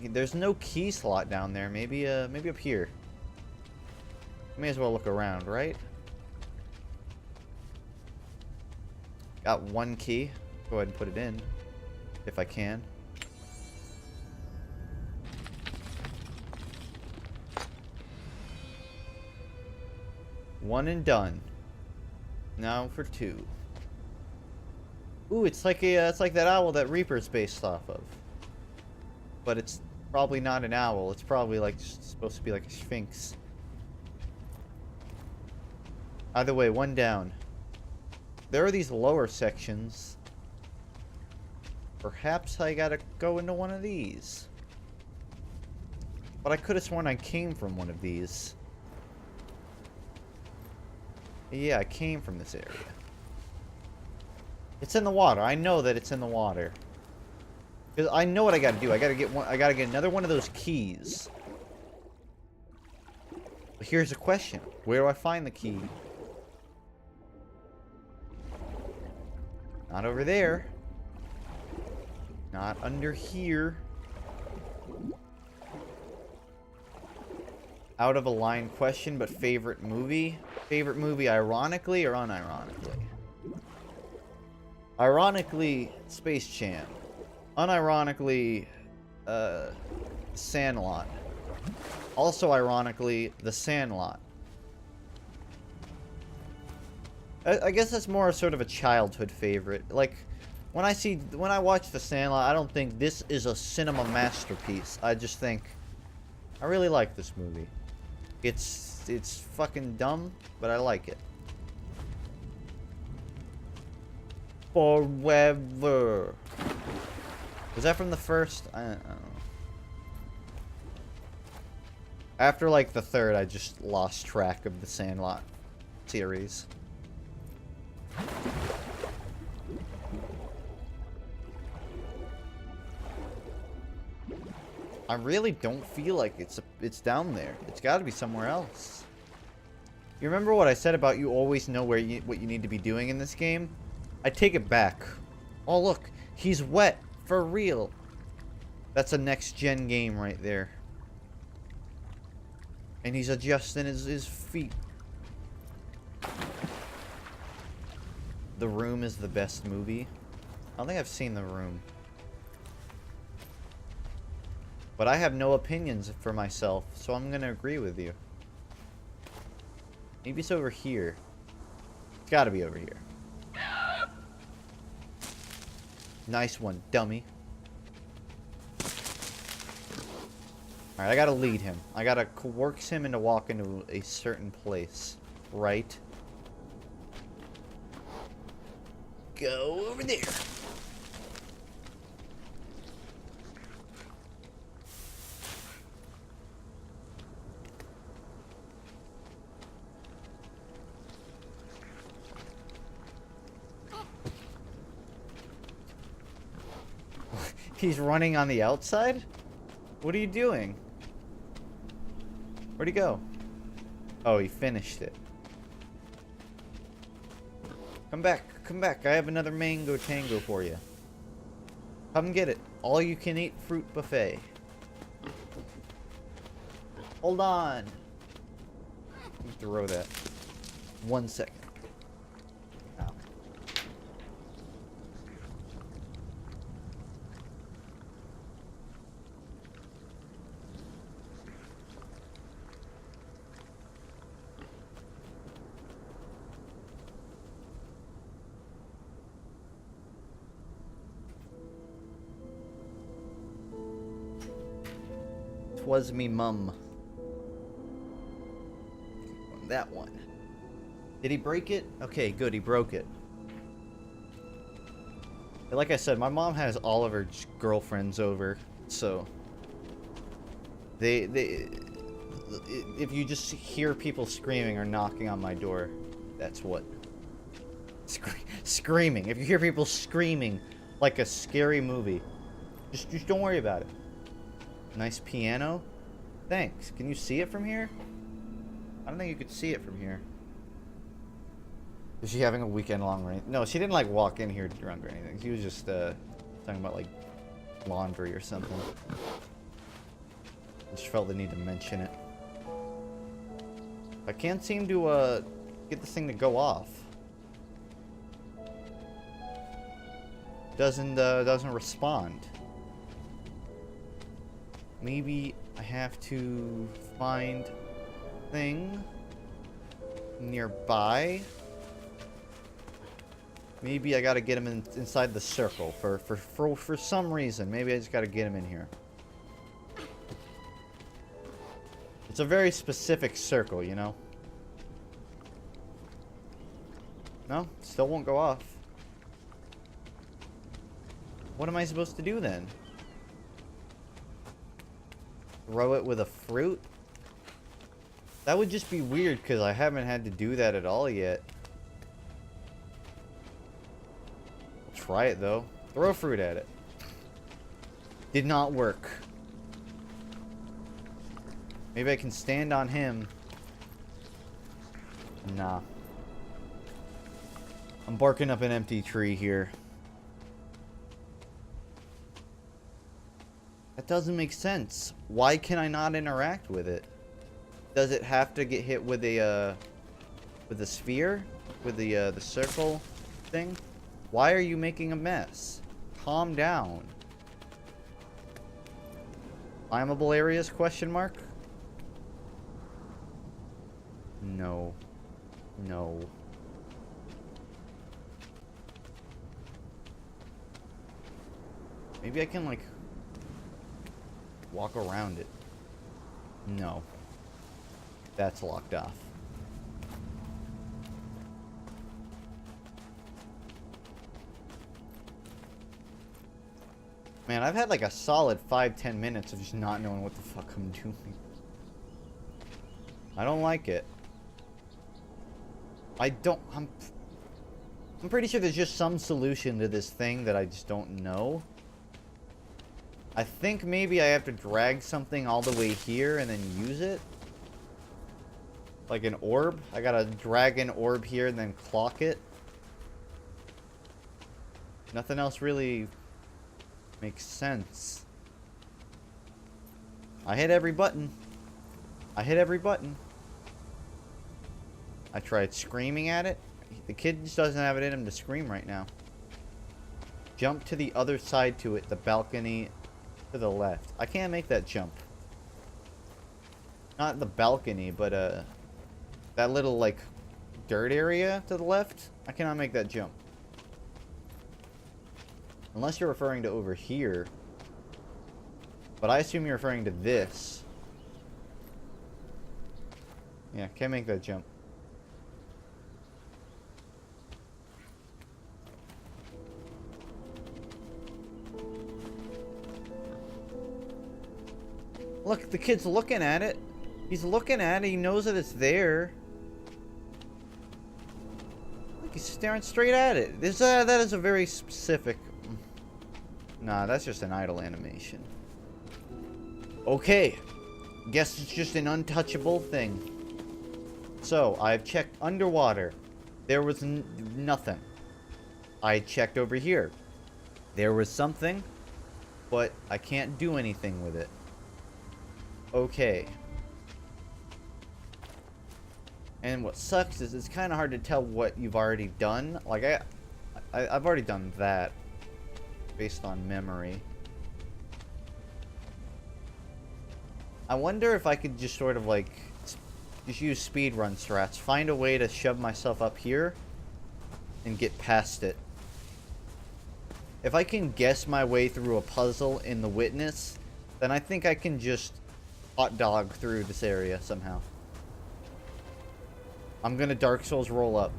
There's no key slot down there. Maybe maybe up here. May as well look around, right? Got one key. Go ahead and put it in, if I can. One and done. Now for two. Ooh, it's like that owl that Reaper's based off of. But it's probably not an owl. It's probably like supposed to be like a sphinx. Either way, one down. There are these lower sections. Perhaps I gotta go into one of these. But I could have sworn I came from one of these. Yeah, I came from this area. It's in the water. I know that it's in the water. Because I know what I gotta do. I gotta get another one of those keys. But here's a question. Where do I find the key? Not over there. Not under here. Out of a line question, but favorite movie? Favorite movie ironically or unironically? Ironically, Space Jam. Unironically, Sandlot. Also ironically, The Sandlot. I guess that's more sort of a childhood favorite. Like, when I watch The Sandlot, I don't think this is a cinema masterpiece. I just think, I really like this movie. It's fucking dumb, but I like it. Forever. Was that from the first? I don't know. After like the third, I just lost track of the Sandlot series. I really don't feel like it's down there. It's got to be somewhere else. You remember what I said about you always know what you need to be doing in this game? I take it back. Oh look, he's wet for real. That's a next gen game right there. And he's adjusting his feet. The Room is the best movie. I don't think I've seen The Room. But I have no opinions for myself, so I'm gonna agree with you. Maybe it's over here. It's gotta be over here. Nice one, dummy. Alright, I gotta lead him. I gotta coerce him into walking to a certain place. Right? Go over there. He's running on the outside? What are you doing? Where'd he go? Oh, he finished it. Come back, come back. I have another mango tango for you. Come get it. All you can eat fruit buffet. Hold on. Let me throw that. 1 second. Ow. Was me mum. That one. Did he break it? Okay, good, he broke it. Like I said, my mom has all of her girlfriends over, so they if you just hear people screaming or knocking on my door, that's what. Screaming. If you hear people screaming like a scary movie, just don't worry about it. Nice piano. Thanks. Can you see it from here? I don't think you could see it from here. Is she having a weekend long rain? No, she didn't like walk in here drunk or anything. She was just talking about like laundry or something. Just felt the need to mention it. I can't seem to get this thing to go off. Doesn't respond. Maybe I have to find thing nearby. Maybe I gotta get him inside the circle for some reason. Maybe I just gotta get him in here. It's a very specific circle, you know? No, still won't go off. What am I supposed to do then? Throw it with a fruit? That would just be weird because I haven't had to do that at all yet. I'll try it though. Throw a fruit at it. Did not work. Maybe I can stand on him. Nah. I'm barking up an empty tree here. That doesn't make sense. Why can I not interact with it? Does it have to get hit with a sphere? With the circle thing? Why are you making a mess? Calm down. Climbable areas, question mark? No. No. Maybe I can, like, walk around it. No. That's locked off. Man, I've had like a solid 5-10 minutes of just not knowing what the fuck I'm doing. I don't like it. I'm pretty sure there's just some solution to this thing that I just don't know. I think maybe I have to drag something all the way here and then use it. Like an orb. I gotta drag an orb here and then clock it. Nothing else really makes sense. I hit every button. I hit every button. I tried screaming at it. The kid just doesn't have it in him to scream right now. Jump to the other side to it. The balcony to the left. I can't make that jump. Not the balcony, but that little like dirt area to the left. I cannot make that jump. Unless you're referring to over here. But I assume you're referring to this. Yeah, can't make that jump. Look, the kid's looking at it. He's looking at it. He knows that it's there. Look, he's staring straight at it. That is a very specific... Nah, that's just an idle animation. Okay. Guess it's just an untouchable thing. So, I've checked underwater. There was nothing. I checked over here. There was something, but I can't do anything with it. Okay. And what sucks is it's kind of hard to tell what you've already done. Like, I've already done that based on memory. I wonder if I could just sort of like just use speedrun strats, find a way to shove myself up here and get past it. If I can guess my way through a puzzle in the witness, then I think I can just hot dog through this area somehow. I'm gonna Dark Souls roll up.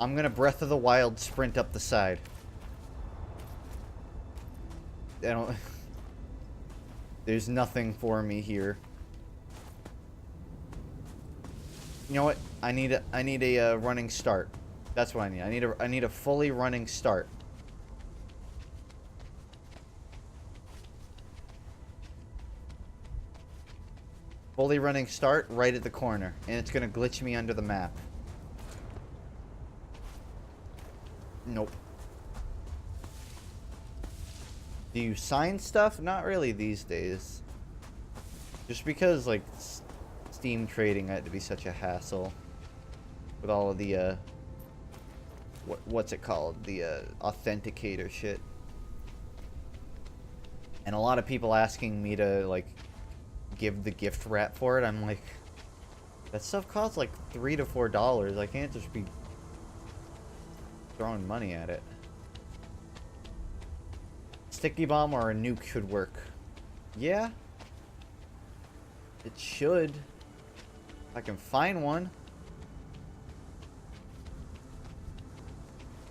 I'm gonna Breath of the Wild sprint up the side. I don't... There's nothing for me here. You know what? I need a running start. That's what I need. I need a fully running start. Fully running start right at the corner, and it's gonna glitch me under the map. Nope. Do you sign stuff? Not really these days. Just because, like, Steam trading had to be such a hassle. With all of the, what's it called? The, authenticator shit. And a lot of people asking me to, like, give the gift wrap for it. I'm like, that stuff costs, like, $3 to $4. I can't just be throwing money at it. Sticky bomb or a nuke should work. Yeah. It should. I can find one.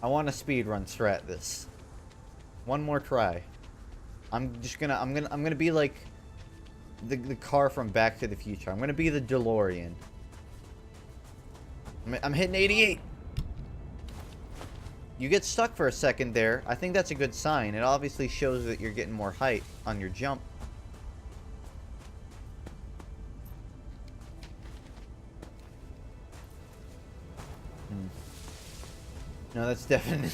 I want to speedrun strat this. One more try. I'm gonna be like the car from Back to the Future. I'm gonna be the DeLorean. I'm hitting 88. You get stuck for a second there. I think that's a good sign. It obviously shows that you're getting more height on your jump. No, that's definitely...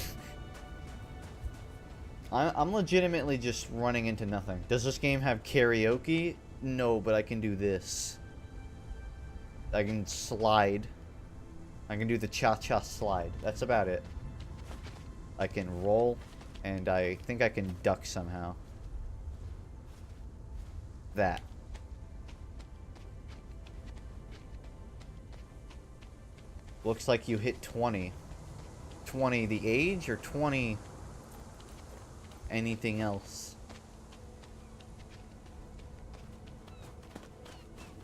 I'm legitimately just running into nothing. Does this game have karaoke? No, but I can do this. I can slide. I can do the cha-cha slide. That's about it. I can roll, and I think I can duck somehow. That. Looks like you hit 20. 20 the age, or 20 anything else?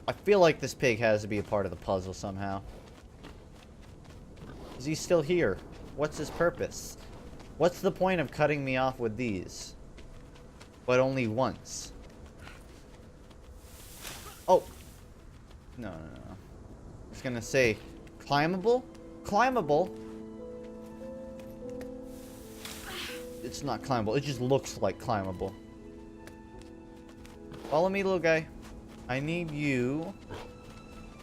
I feel like this pig has to be a part of the puzzle somehow. Is he still here? What's his purpose? What's the point of cutting me off with these? But only once. Oh! No, no, no. I was gonna say, climbable? Climbable? It's not climbable. It just looks like climbable. Follow me, little guy. I need you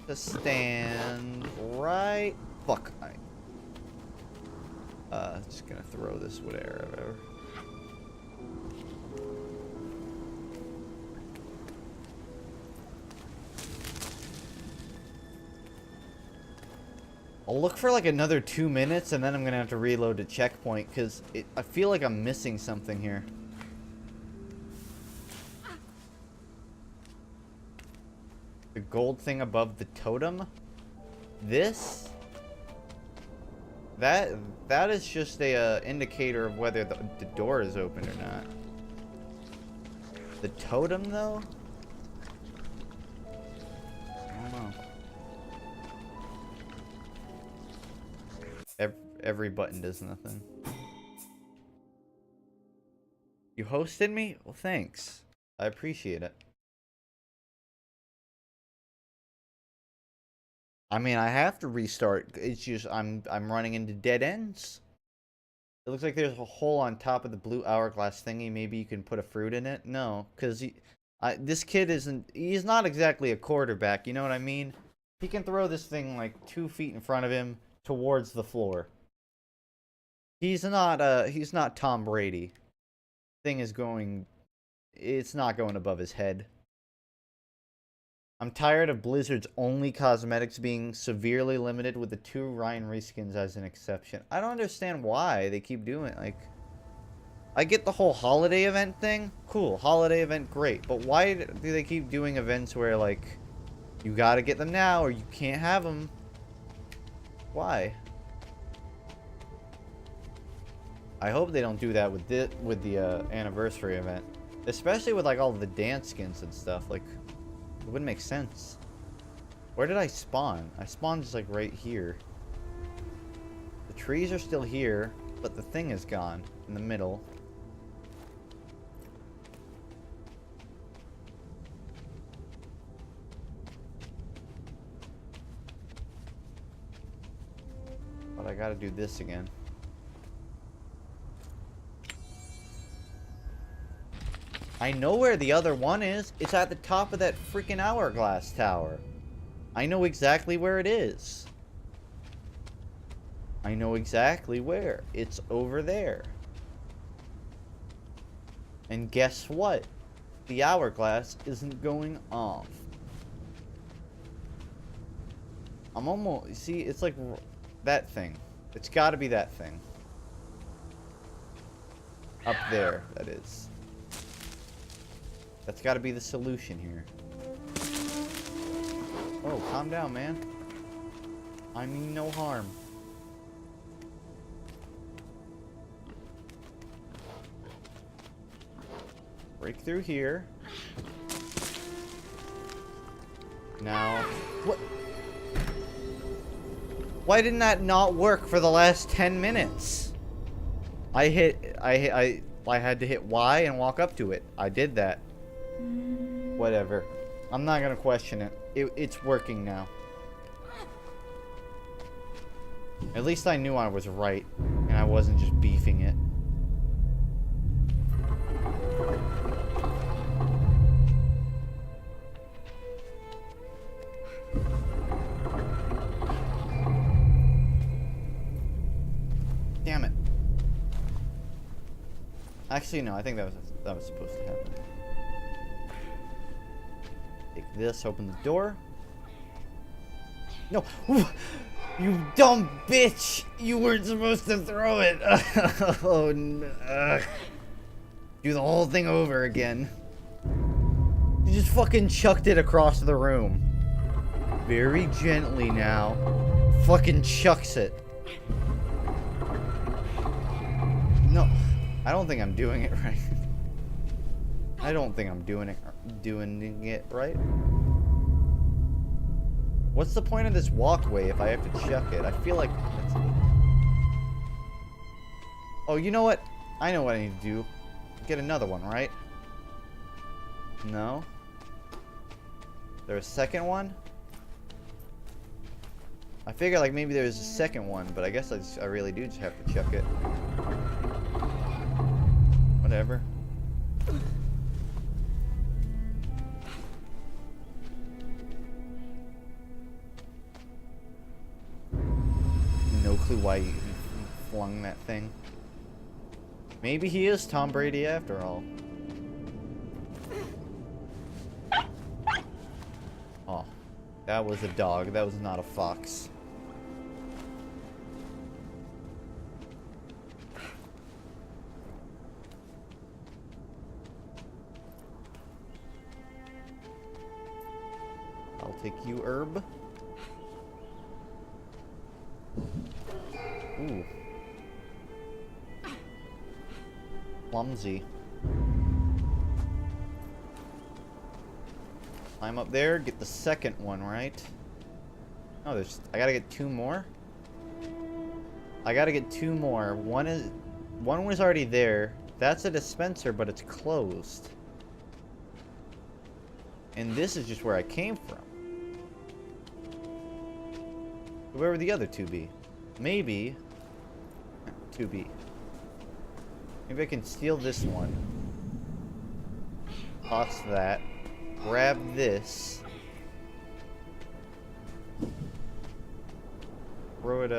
to stand right... Fuck. Just gonna throw this whatever. I'll look for like another 2 minutes and then I'm gonna have to reload the checkpoint because I feel like I'm missing something here. The gold thing above the totem? This? That is just a indicator of whether the door is open or not. The totem though? I don't know. Every button does nothing. You hosted me? Well, thanks. I appreciate it. I mean, I have to restart. It's just I'm running into dead ends. It looks like there's a hole on top of the blue hourglass thingy. Maybe you can put a fruit in it. No, because this kid he's not exactly a quarterback. You know what I mean? He can throw this thing like 2 feet in front of him towards the floor. He's not Tom Brady. Thing is going, it's not going above his head. I'm tired of Blizzard's only cosmetics being severely limited with the 2 Ryan reskins as an exception. I don't understand why they keep doing it. Like, I get the whole holiday event thing. Cool, holiday event, great. But why do they keep doing events where, like, you gotta get them now or you can't have them? Why? I hope they don't do that with the anniversary event. Especially with, like, all the dance skins and stuff. Like, it wouldn't make sense. Where did I spawn? I spawned just like right here. The trees are still here, but the thing is gone in the middle. But I gotta do this again. I know where the other one is. It's at the top of that freaking hourglass tower. I know exactly where it is. I know exactly where. It's over there. And guess what? The hourglass isn't going off. I'm almost... See, it's like that thing. It's gotta be that thing. Up there, that is. That's got to be the solution here. Oh, calm down, man. I mean no harm. Break through here. Now, what? Why didn't that not work for the last 10 minutes? I had to hit Y and walk up to it. I did that. Whatever. I'm not gonna question it. It's working now. At least I knew I was right, and I wasn't just beefing it. Damn it. Actually, no, I think that was supposed to happen. Take this, open the door. No! You dumb bitch! You weren't supposed to throw it! Oh, no. Do the whole thing over again. You just fucking chucked it across the room. Very gently now. Fucking chucks it. No, I don't think I'm doing it right. I don't think I'm doing it right. What's the point of this walkway if I have to chuck it? I feel like that's... Oh, you know what? I know what I need to do. Get another one, right? No? There's a second one? I figure like maybe there's a second one, but I guess I really do just have to chuck it. Whatever. No clue why he flung that thing. Maybe he is Tom Brady after all. Oh, that was a dog. That was not a fox. I'll take you, Herb. Ooh. Clumsy. Climb up there, get the second one, right? Oh, there's... I gotta get two more? I gotta get two more. One was already there. That's a dispenser, but it's closed. And this is just where I came from. Where would the other two be? Maybe... 2B. Maybe I can steal this one. Toss that. Grab this. Throw it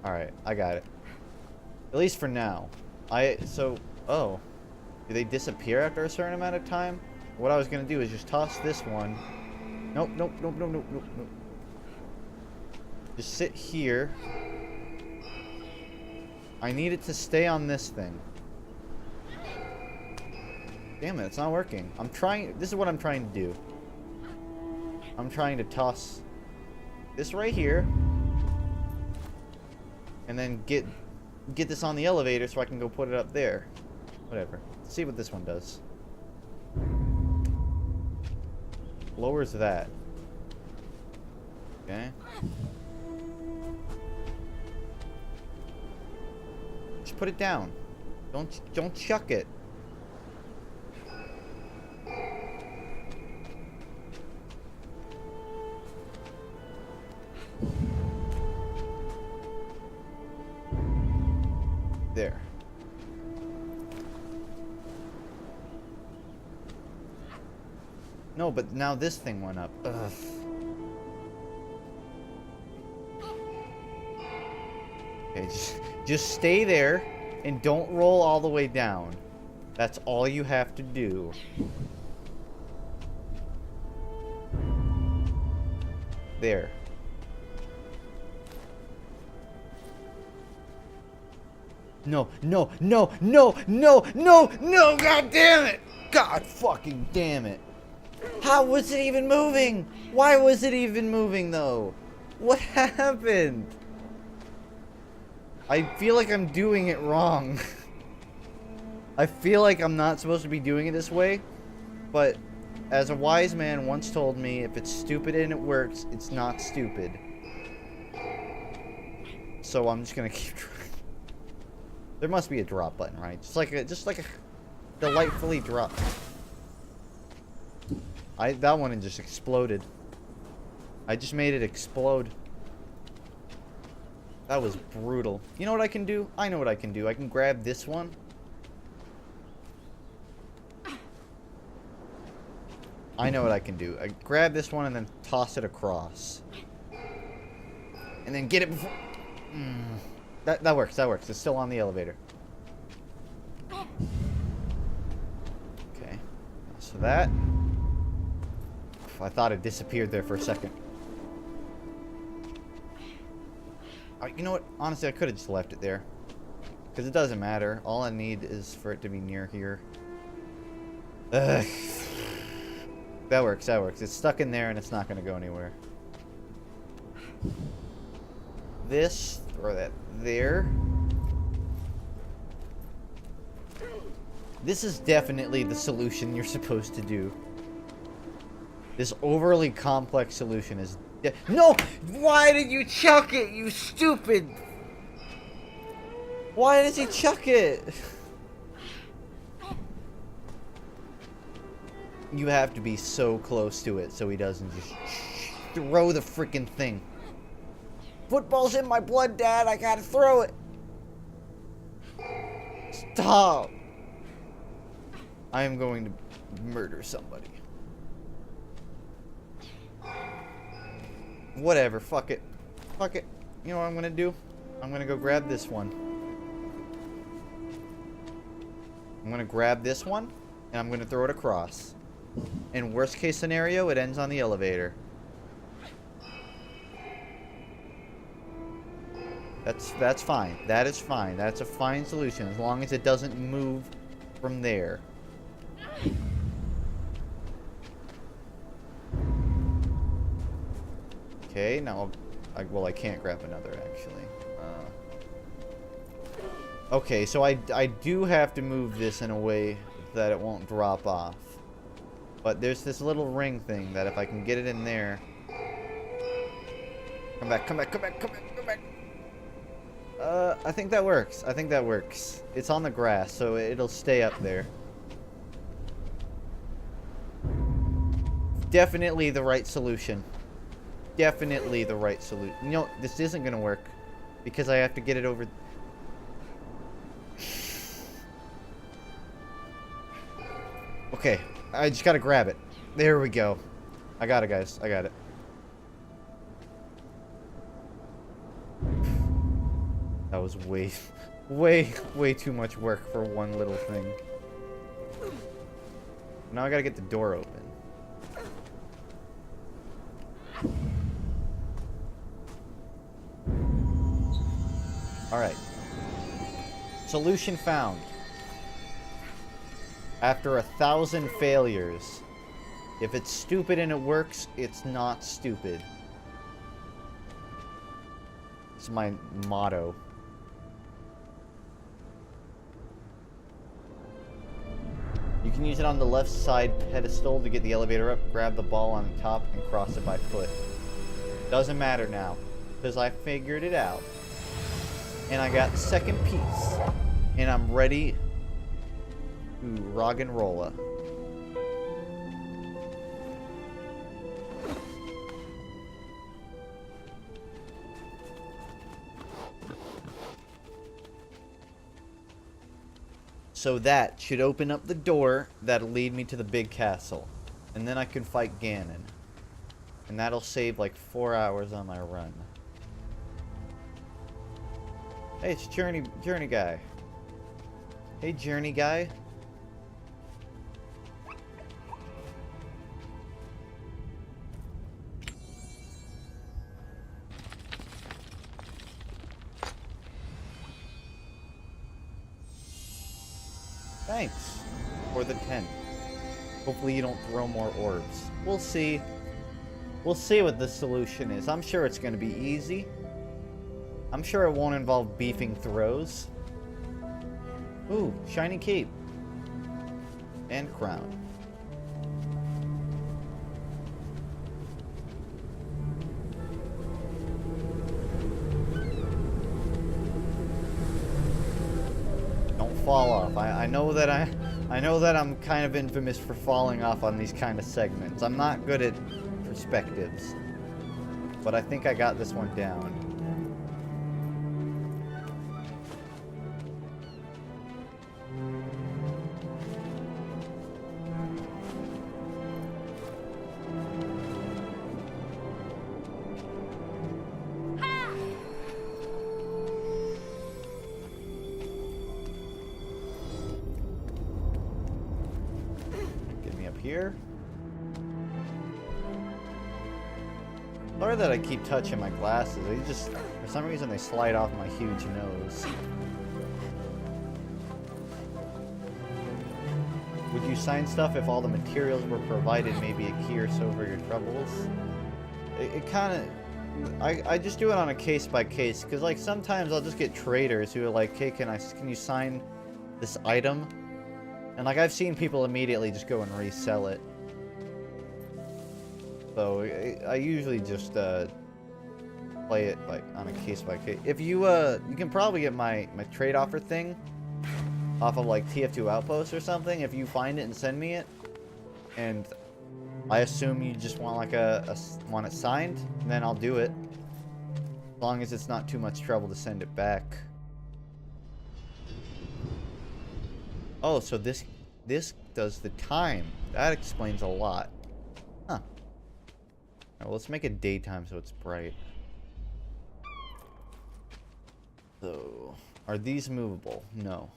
Alright, I got it. At least for now. Oh. Do they disappear after a certain amount of time? What I was gonna do is just toss this one. Nope, nope, nope, nope, nope, nope, nope. Just sit here. I need it to stay on this thing. Damn it, it's not working. I'm trying, this is what I'm trying to do. I'm trying to toss this right here. And then get this on the elevator so I can go put it up there. Whatever. Let's see what this one does. Lowers that. Okay. Just put it down. Don't chuck it. There. No, but now this thing went up. Ugh. Okay, just stay there and don't roll all the way down. That's all you have to do. There. No, no, no, no, no, no, no, god damn it! God fucking damn it. How was it even moving? Why was it even moving though? What happened? I feel like I'm doing it wrong. I feel like I'm not supposed to be doing it this way, but as a wise man once told me, if it's stupid and it works, it's not stupid. So I'm just gonna keep trying. There must be a drop button, right? Just like a delightfully drop. That one just exploded. I just made it explode. That was brutal. You know what I can do? I know what I can do. I can grab this one. I know what I can do. I grab this one and then toss it across. And then get it before... That works, that works. It's still on the elevator. Okay. So that... I thought it disappeared there for a second. You know what? Honestly, I could have just left it there. Because it doesn't matter. All I need is for it to be near here. Ugh. That works, that works. It's stuck in there and it's not going to go anywhere. This, throw that there. This is definitely the solution you're supposed to do. This overly complex solution is... No! Why did you chuck it, you stupid? Why does he chuck it? You have to be so close to it so he doesn't just throw the freaking thing. Football's in my blood, Dad. I gotta throw it. Stop. I am going to murder somebody. Whatever, fuck it. Fuck it. You know what I'm gonna do? I'm gonna go grab this one. I'm gonna grab this one, and I'm gonna throw it across. In worst case scenario, it ends on the elevator. That's fine. That is fine. That's a fine solution, as long as it doesn't move from there. Okay, now well, I can't grab another, actually. Okay, so I do have to move this in a way that it won't drop off. But there's this little ring thing that if I can get it in there... Come back, come back, come back, come back, come back! I think that works. I think that works. It's on the grass, so it'll stay up there. Definitely the right solution. Definitely the right solution. You know, this isn't gonna work because I have to get it over. Okay, I just gotta grab it. There we go. I got it, guys. I got it. That was way too much work for one little thing. Now I gotta get the door open. Alright. Solution found. After 1,000 failures. If it's stupid and it works, it's not stupid. It's my motto. You can use it on the left side pedestal to get the elevator up, grab the ball on the top, and cross it by foot. Doesn't matter now, because I figured it out. And I got the second piece. And I'm ready to rock and roll. So that should open up the door that'll lead me to the big castle. And then I can fight Ganon. And that'll save like 4 hours on my run. Hey, it's Journey Guy. Hey, Journey Guy. Thanks for the 10. Hopefully you don't throw more orbs. We'll see. We'll see what the solution is. I'm sure it's going to be easy. I'm sure it won't involve beefing throws. Ooh, shiny cape. And crown. Don't fall off. I know that I'm kind of infamous for falling off on these kind of segments. I'm not good at perspectives. But I think I got this one down. Get me up here. Sorry that I keep touching my glasses. They just, for some reason, they slide off my huge nose. Would you sign stuff if all the materials were provided, maybe a key or so for your troubles? It kind of... I just do it on a case by case, because like sometimes I'll just get traders who are like, hey, can you sign this item? And like I've seen people immediately just go and resell it. So I usually just play it like on a case by case. If you you can probably get my trade offer thing off of like TF2 Outpost or something. If you find it and send me it, and I assume you just want like want it signed, then I'll do it. As long as it's not too much trouble to send it back. Oh, so this does the time. That explains a lot. Huh. Well, let's make it daytime so it's bright. So, are these movable? No.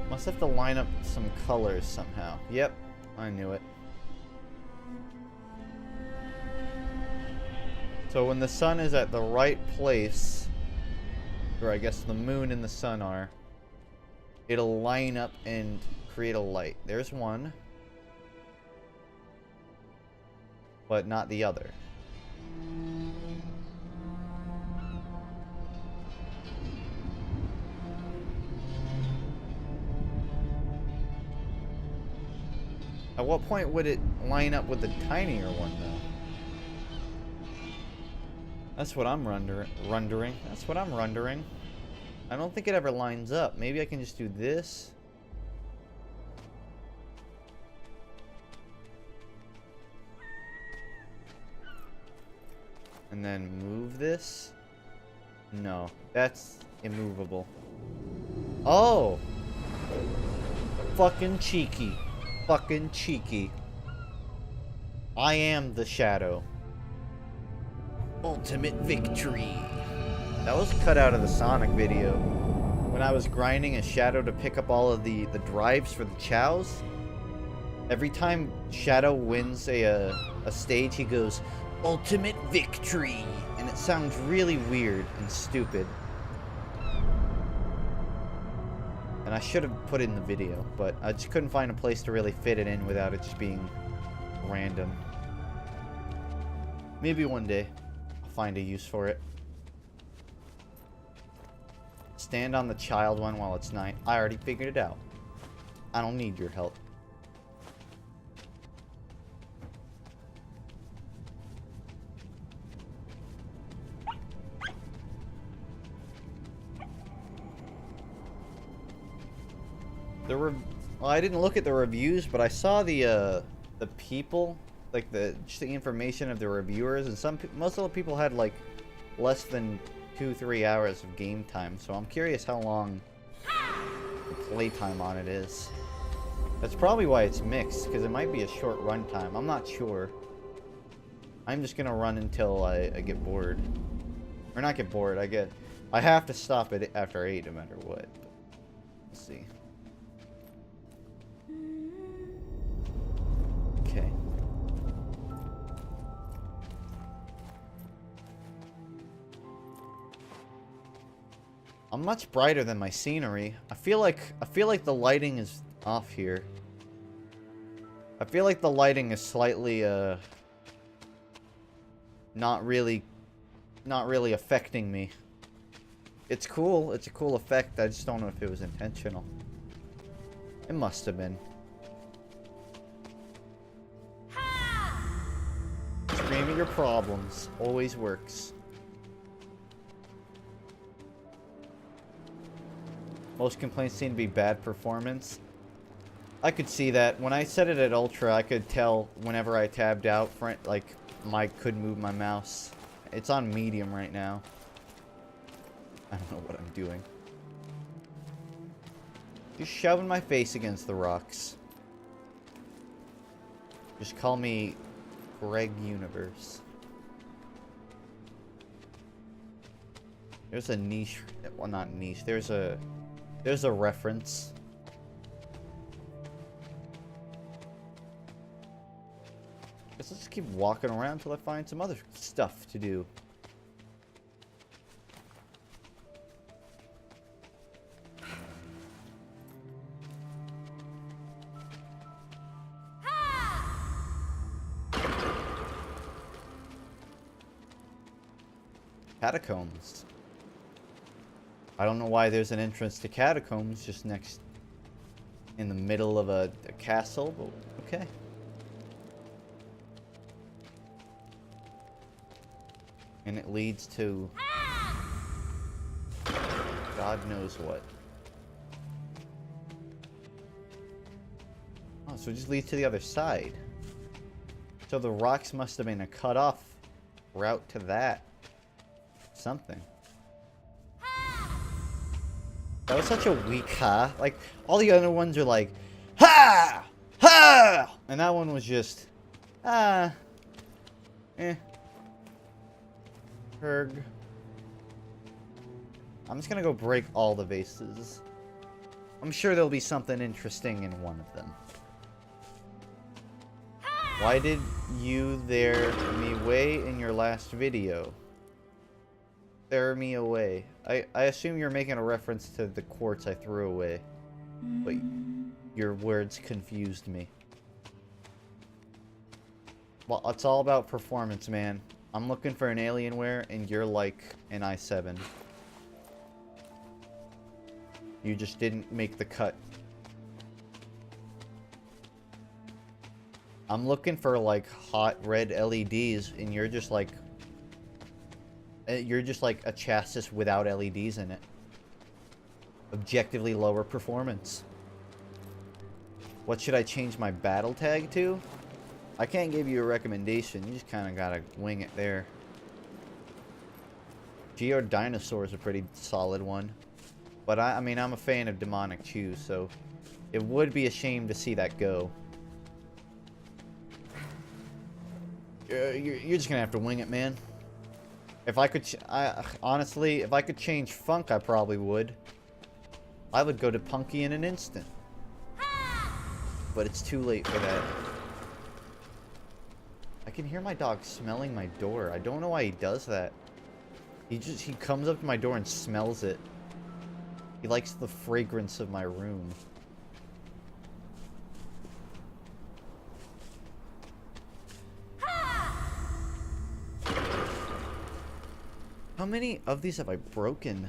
Must have to line up some colors somehow. Yep, I knew it. So when the sun is at the right place, or I guess the moon and the sun are, it'll line up and create a light. There's one, but not the other. At what point would it line up with the tinier one, though? That's what I'm wondering. That's what I'm wondering. I don't think it ever lines up. Maybe I can just do this. And then move this. No, that's immovable. Oh! Fucking cheeky. Fucking cheeky. I am the shadow. Ultimate victory. That was cut out of the Sonic video. When I was grinding a shadow to pick up all of the drives for the chows. Every time Shadow wins a stage, he goes, Ultimate victory. And it sounds really weird and stupid. And I should have put it in the video, but I just couldn't find a place to really fit it in without it just being random. Maybe one day I'll find a use for it. Stand on the child one while it's night. I already figured it out. I don't need your help. Well, I didn't look at the reviews, but I saw the people, like just the information of the reviewers, and most of the people had like less than 2-3 hours of game time. So I'm curious how long the playtime on it is. That's probably why it's mixed, because it might be a short run time. I'm not sure. I'm just gonna run until I get bored, or not get bored. I have to stop it after 8 no matter what. Let's see. I'm much brighter than my scenery. I feel like the lighting is off here. I feel like the lighting is slightly not really affecting me. It's cool. It's a cool effect. I just don't know if it was intentional. It must have been. Screaming your problems always works. Most complaints seem to be bad performance. I could see that. When I set it at Ultra, I could tell whenever I tabbed out, like, I couldn't move my mouse. It's on medium right now. I don't know what I'm doing. Just shoving my face against the rocks. Just call me Greg Universe. There's a niche. Well, not niche. There's a reference. Let's just keep walking around until I find some other stuff to do. Catacombs. I don't know why there's an entrance to catacombs just next in the middle of a castle, but okay. And it leads to God knows what. Oh, so it just leads to the other side. So the rocks must have been a cut-off route to that. Something. That was such a weak ha. Like, all the other ones are like, ha! Ha! And that one was just, eh. Herg. I'm just gonna go break all the vases. I'm sure there'll be something interesting in one of them. Why did you there me away in your last video? There me away. I assume you're making a reference to the quartz I threw away. But your words confused me. Well, it's all about performance, man. I'm looking for an Alienware, and you're like an i7. You just didn't make the cut. I'm looking for, like, hot red LEDs, and you're just like a chassis without LEDs in it. Objectively lower performance. What should I change my battle tag to? I can't give you a recommendation. You just kind of gotta wing it there. Geo Dinosaur is a pretty solid one. But I mean, I'm a fan of Demonic Chew, so it would be a shame to see that go. You're just gonna have to wing it, man. If I could, honestly, if I could change FUNKe, I probably would. I would go to Punky in an instant. But it's too late for that. I can hear my dog smelling my door. I don't know why he does that. He comes up to my door and smells it. He likes the fragrance of my room. How many of these have I broken?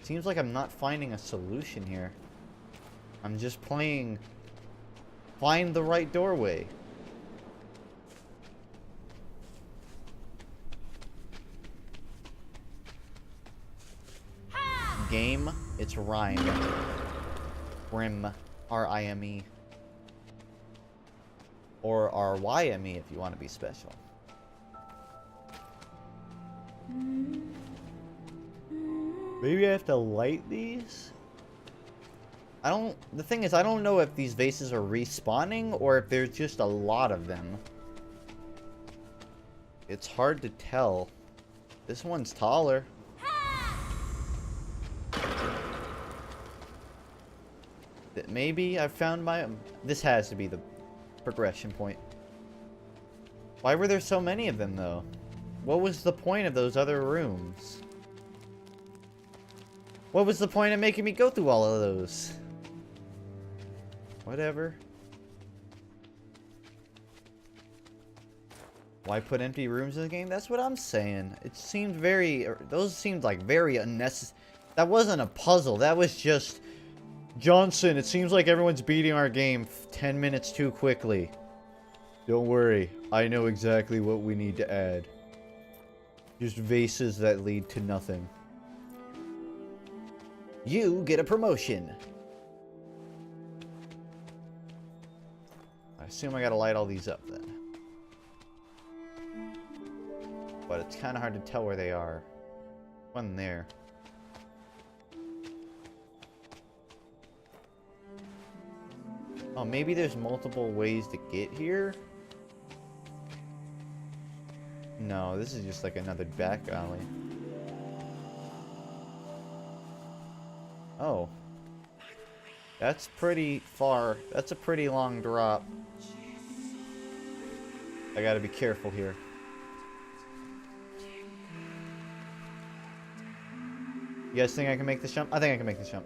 Seems like I'm not finding a solution here. I'm just playing find the right doorway. Game, it's RyME. RyME. R-I-M-E. Or R-Y-M-E if you want to be special. Maybe I have to light these? The thing is, I don't know if these vases are respawning or if there's just a lot of them. It's hard to tell. This one's taller. Maybe I found my... This has to be the progression point. Why were there so many of them, though? What was the point of those other rooms? What was the point of making me go through all of those? Whatever. Why put empty rooms in the game? That's what I'm saying. It seemed very... Those seemed like very unnecessary. That wasn't a puzzle. That was just... Johnson, it seems like everyone's beating our game 10 minutes too quickly. Don't worry. I know exactly what we need to add. Just vases that lead to nothing. You get a promotion. I assume I gotta light all these up then. But it's kind of hard to tell where they are. One there. Oh, maybe there's multiple ways to get here? No, this is just like another back alley. Oh. That's pretty far. That's a pretty long drop. I gotta be careful here. You guys think I can make this jump? I think I can make this jump.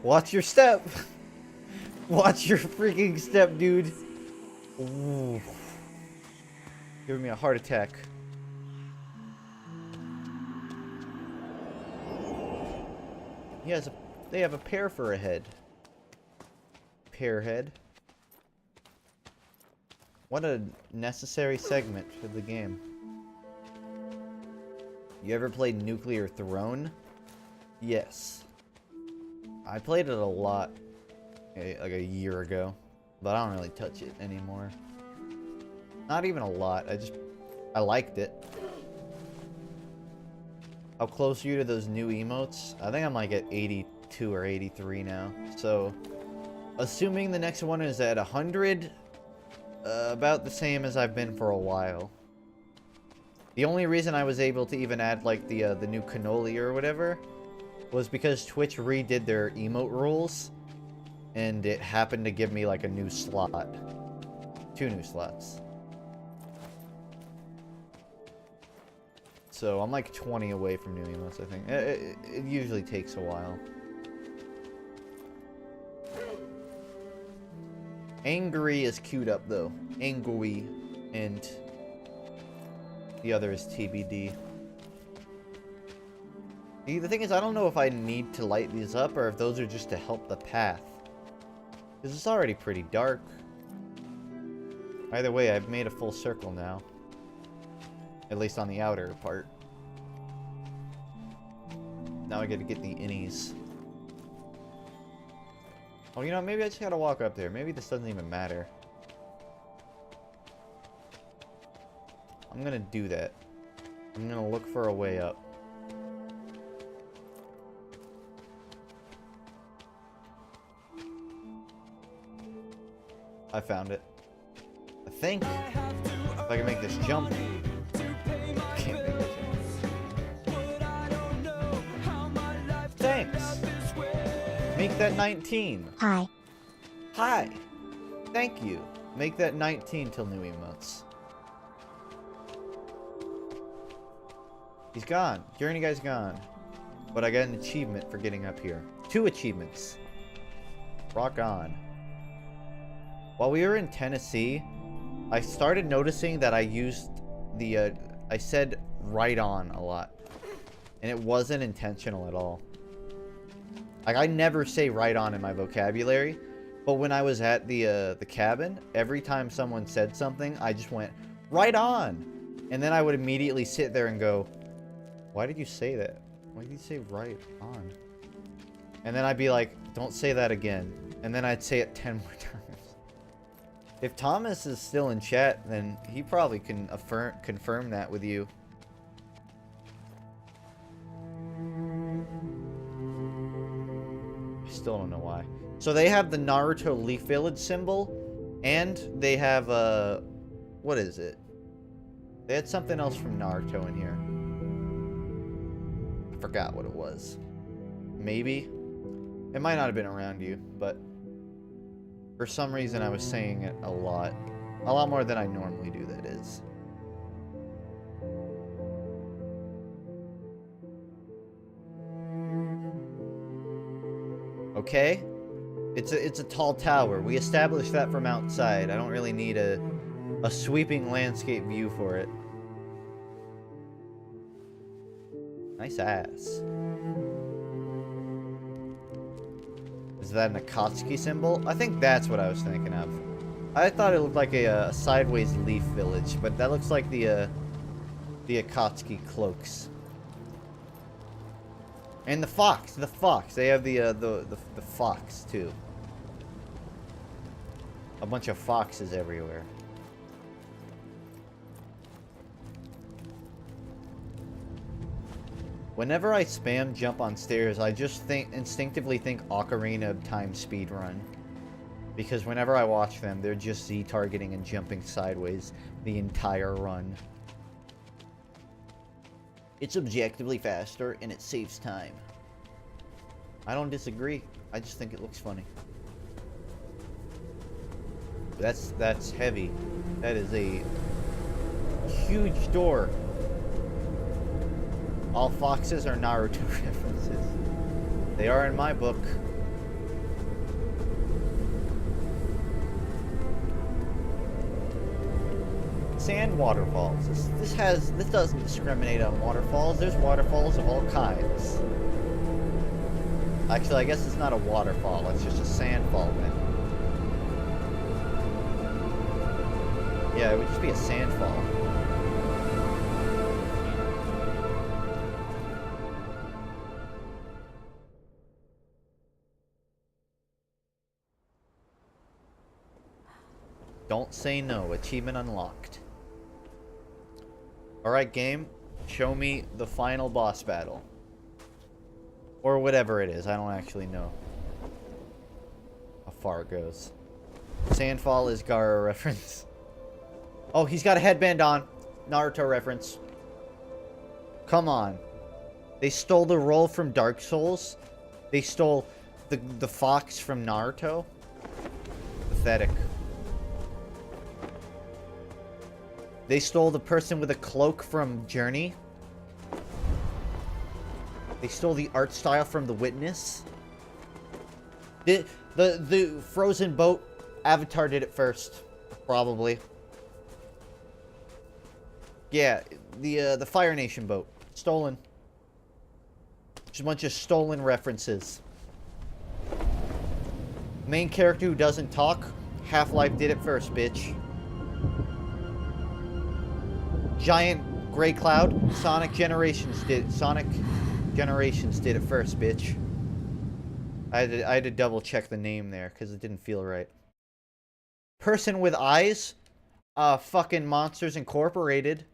Watch your step. Watch your freaking step, dude. Ooh. Giving me a heart attack. They have a pear for a head. Pear head. What a necessary segment for the game. You ever played Nuclear Throne? Yes. I played it a lot, like a year ago, but I don't really touch it anymore. Not even a lot, I liked it. How close are you to those new emotes? I think I'm like at 82 or 83 now. So, assuming the next one is at 100, about the same as I've been for a while. The only reason I was able to even add like the new cannoli or whatever was because Twitch redid their emote rules, and it happened to give me like a new slot. 2 new slots. So I'm like 20 away from new emotes, I think. It usually takes a while. Angry is queued up though. Angry, and the other is TBD. The thing is, I don't know if I need to light these up or if those are just to help the path. Because it's already pretty dark. Either way, I've made a full circle now. At least on the outer part. Now I gotta get the innies. Oh, you know, maybe I just gotta walk up there. Maybe this doesn't even matter. I'm gonna do that. I'm gonna look for a way up. I found it. I think if I can make this jump. I can't make this jump. Thanks. Make that 19. Hi. Hi. Thank you. Make that 19 till new emotes. He's gone. Journey guy's gone. But I got an achievement for getting up here. 2 achievements. Rock on. While we were in Tennessee, I started noticing that I used the, I said right on a lot. And it wasn't intentional at all. Like, I never say right on in my vocabulary. But when I was at the cabin, every time someone said something, I just went, right on! And then I would immediately sit there and go, why did you say that? Why did you say right on? And then I'd be like, don't say that again. And then I'd say it 10 more times. If Thomas is still in chat, then he probably can confirm that with you. I still don't know why. So they have the Naruto Leaf Village symbol, and they have, what is it? They had something else from Naruto in here. I forgot what it was. Maybe? It might not have been around you, but For some reason, I was saying it a lot. A lot more than I normally do, that is. Okay? It's a tall tower. We established that from outside. I don't really need a sweeping landscape view for it. Nice ass. Is that an Akatsuki symbol? I think that's what I was thinking of. I thought it looked like a sideways leaf village, but that looks like the Akatsuki cloaks. And the fox. They have the fox too. A bunch of foxes everywhere. Whenever I spam jump on stairs, I just instinctively think Ocarina of Time speedrun. Because whenever I watch them, they're just Z-targeting and jumping sideways the entire run. It's objectively faster, and it saves time. I don't disagree. I just think it looks funny. That's heavy. That is a huge door. All foxes are Naruto references. They are in my book. Sand waterfalls. This doesn't discriminate on waterfalls. There's waterfalls of all kinds. Actually, I guess it's not a waterfall. It's just a sandfall then. Yeah, it would just be a sandfall. Don't say no. Achievement unlocked. Alright, game. Show me the final boss battle. Or whatever it is. I don't actually know how far it goes. Sandfall is Gara reference. Oh, he's got a headband on. Naruto reference. Come on. They stole the role from Dark Souls. They stole the fox from Naruto. Pathetic. They stole the person with a cloak from Journey. They stole the art style from The Witness. The frozen boat, Avatar did it first. Probably. Yeah, the Fire Nation boat. Stolen. Just a bunch of stolen references. Main character who doesn't talk, Half-Life did it first, bitch. Giant gray cloud, Sonic Generations did it first, bitch. I had to double check the name there because it didn't feel right. Person with eyes, fucking Monsters Incorporated.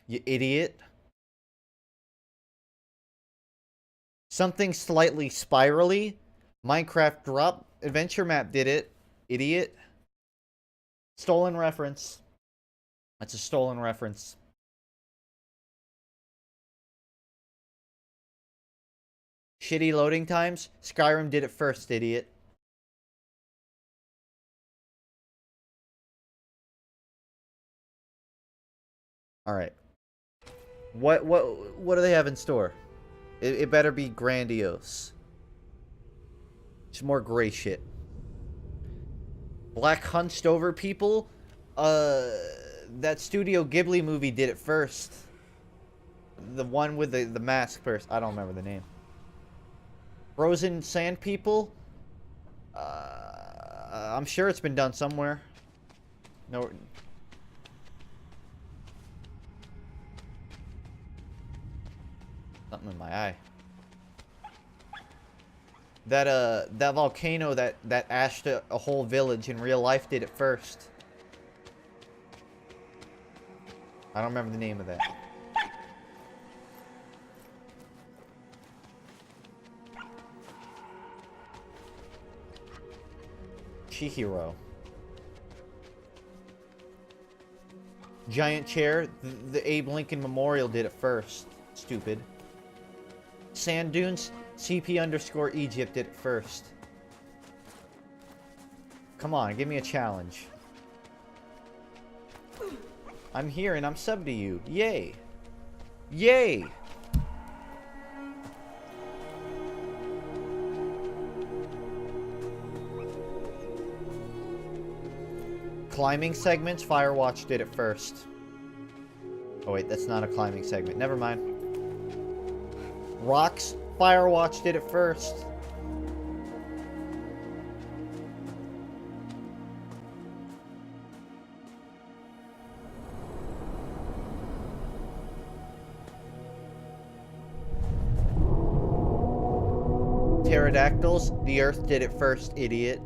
You idiot. Something slightly spirally, Minecraft drop adventure map did it. Idiot. Stolen reference. That's a stolen reference. Shitty loading times. Skyrim did it first, idiot. Alright. What do they have in store? It better be grandiose. It's more gray shit. Black hunched over people? That Studio Ghibli movie did it first. The one with the mask first. I don't remember the name. Frozen sand people? I'm sure it's been done somewhere. No. Something in my eye. That volcano that ashed a whole village in real life did it first. I don't remember the name of that. Chihiro. Giant chair. The Abe Lincoln Memorial did it first. Stupid. Sand dunes. CP_Egypt did it first. Come on, give me a challenge. I'm here and I'm sub to you. Yay. Yay! Climbing segments, Firewatch did it first. Oh wait, that's not a climbing segment. Never mind. Rocks, Firewatch did it first. Pterodactyls, the Earth did it first, idiot.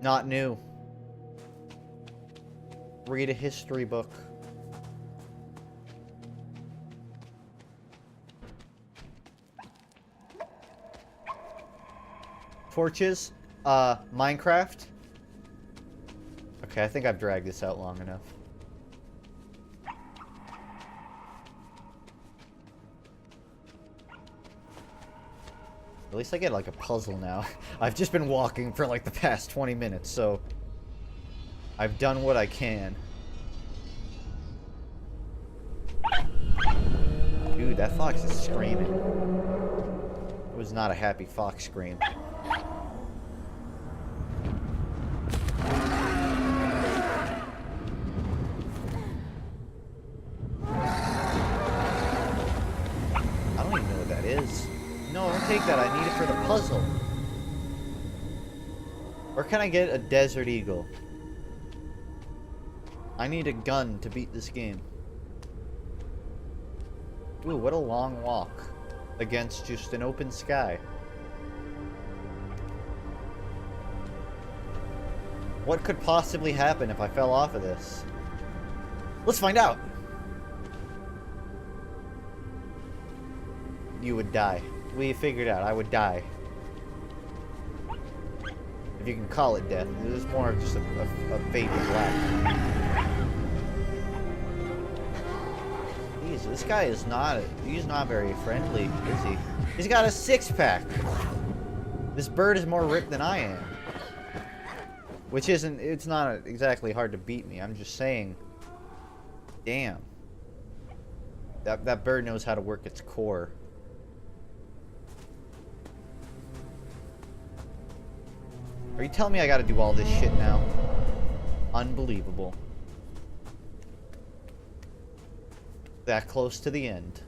Not new. Read a history book. Torches, Minecraft. Okay, I think I've dragged this out long enough. At least I get like a puzzle now. I've just been walking for like the past 20 minutes, so I've done what I can. Dude, that fox is screaming. It was not a happy fox scream. I don't even know what that is. No, don't take that. I need it for the puzzle. Where can I get a desert eagle? I need a gun to beat this game. Ooh, what a long walk against just an open sky. What could possibly happen if I fell off of this? Let's find out. You would die. We figured out I would die. If you can call it death. This is more of just a fate in black. Jeez, this guy is not... He's not very friendly, is he? He's got a six-pack! This bird is more ripped than I am. Which isn't... It's not exactly hard to beat me. I'm just saying... Damn. That bird knows how to work its core. Are you telling me I gotta do all this shit now? Unbelievable. That close to the end.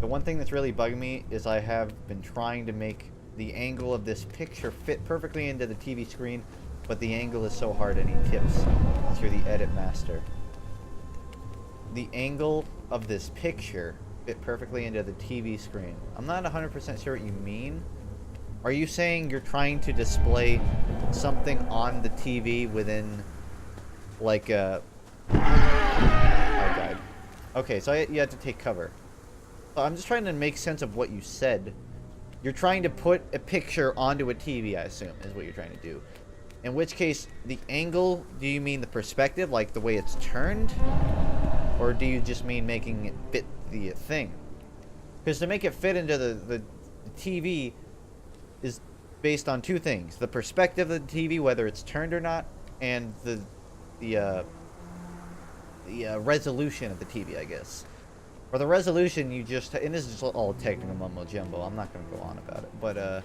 The one thing that's really bugging me is I have been trying to make the angle of this picture fit perfectly into the TV screen, but the angle is so hard any tips through the edit master. The angle of this picture fit perfectly into the TV screen. I'm not 100% sure what you mean. Are you saying you're trying to display something on the TV within, like, a... I died. Okay, so you had to take cover. So I'm just trying to make sense of what you said. You're trying to put a picture onto a TV, I assume, is what you're trying to do. In which case, the angle, do you mean the perspective, like the way it's turned? Or do you just mean making it fit the thing? Because to make it fit into the TV is based on two things: the perspective of the TV, whether it's turned or not, and the resolution of the TV, I guess. For the resolution, you just, and this is just all technical mumbo jumbo. I'm not going to go on about it, but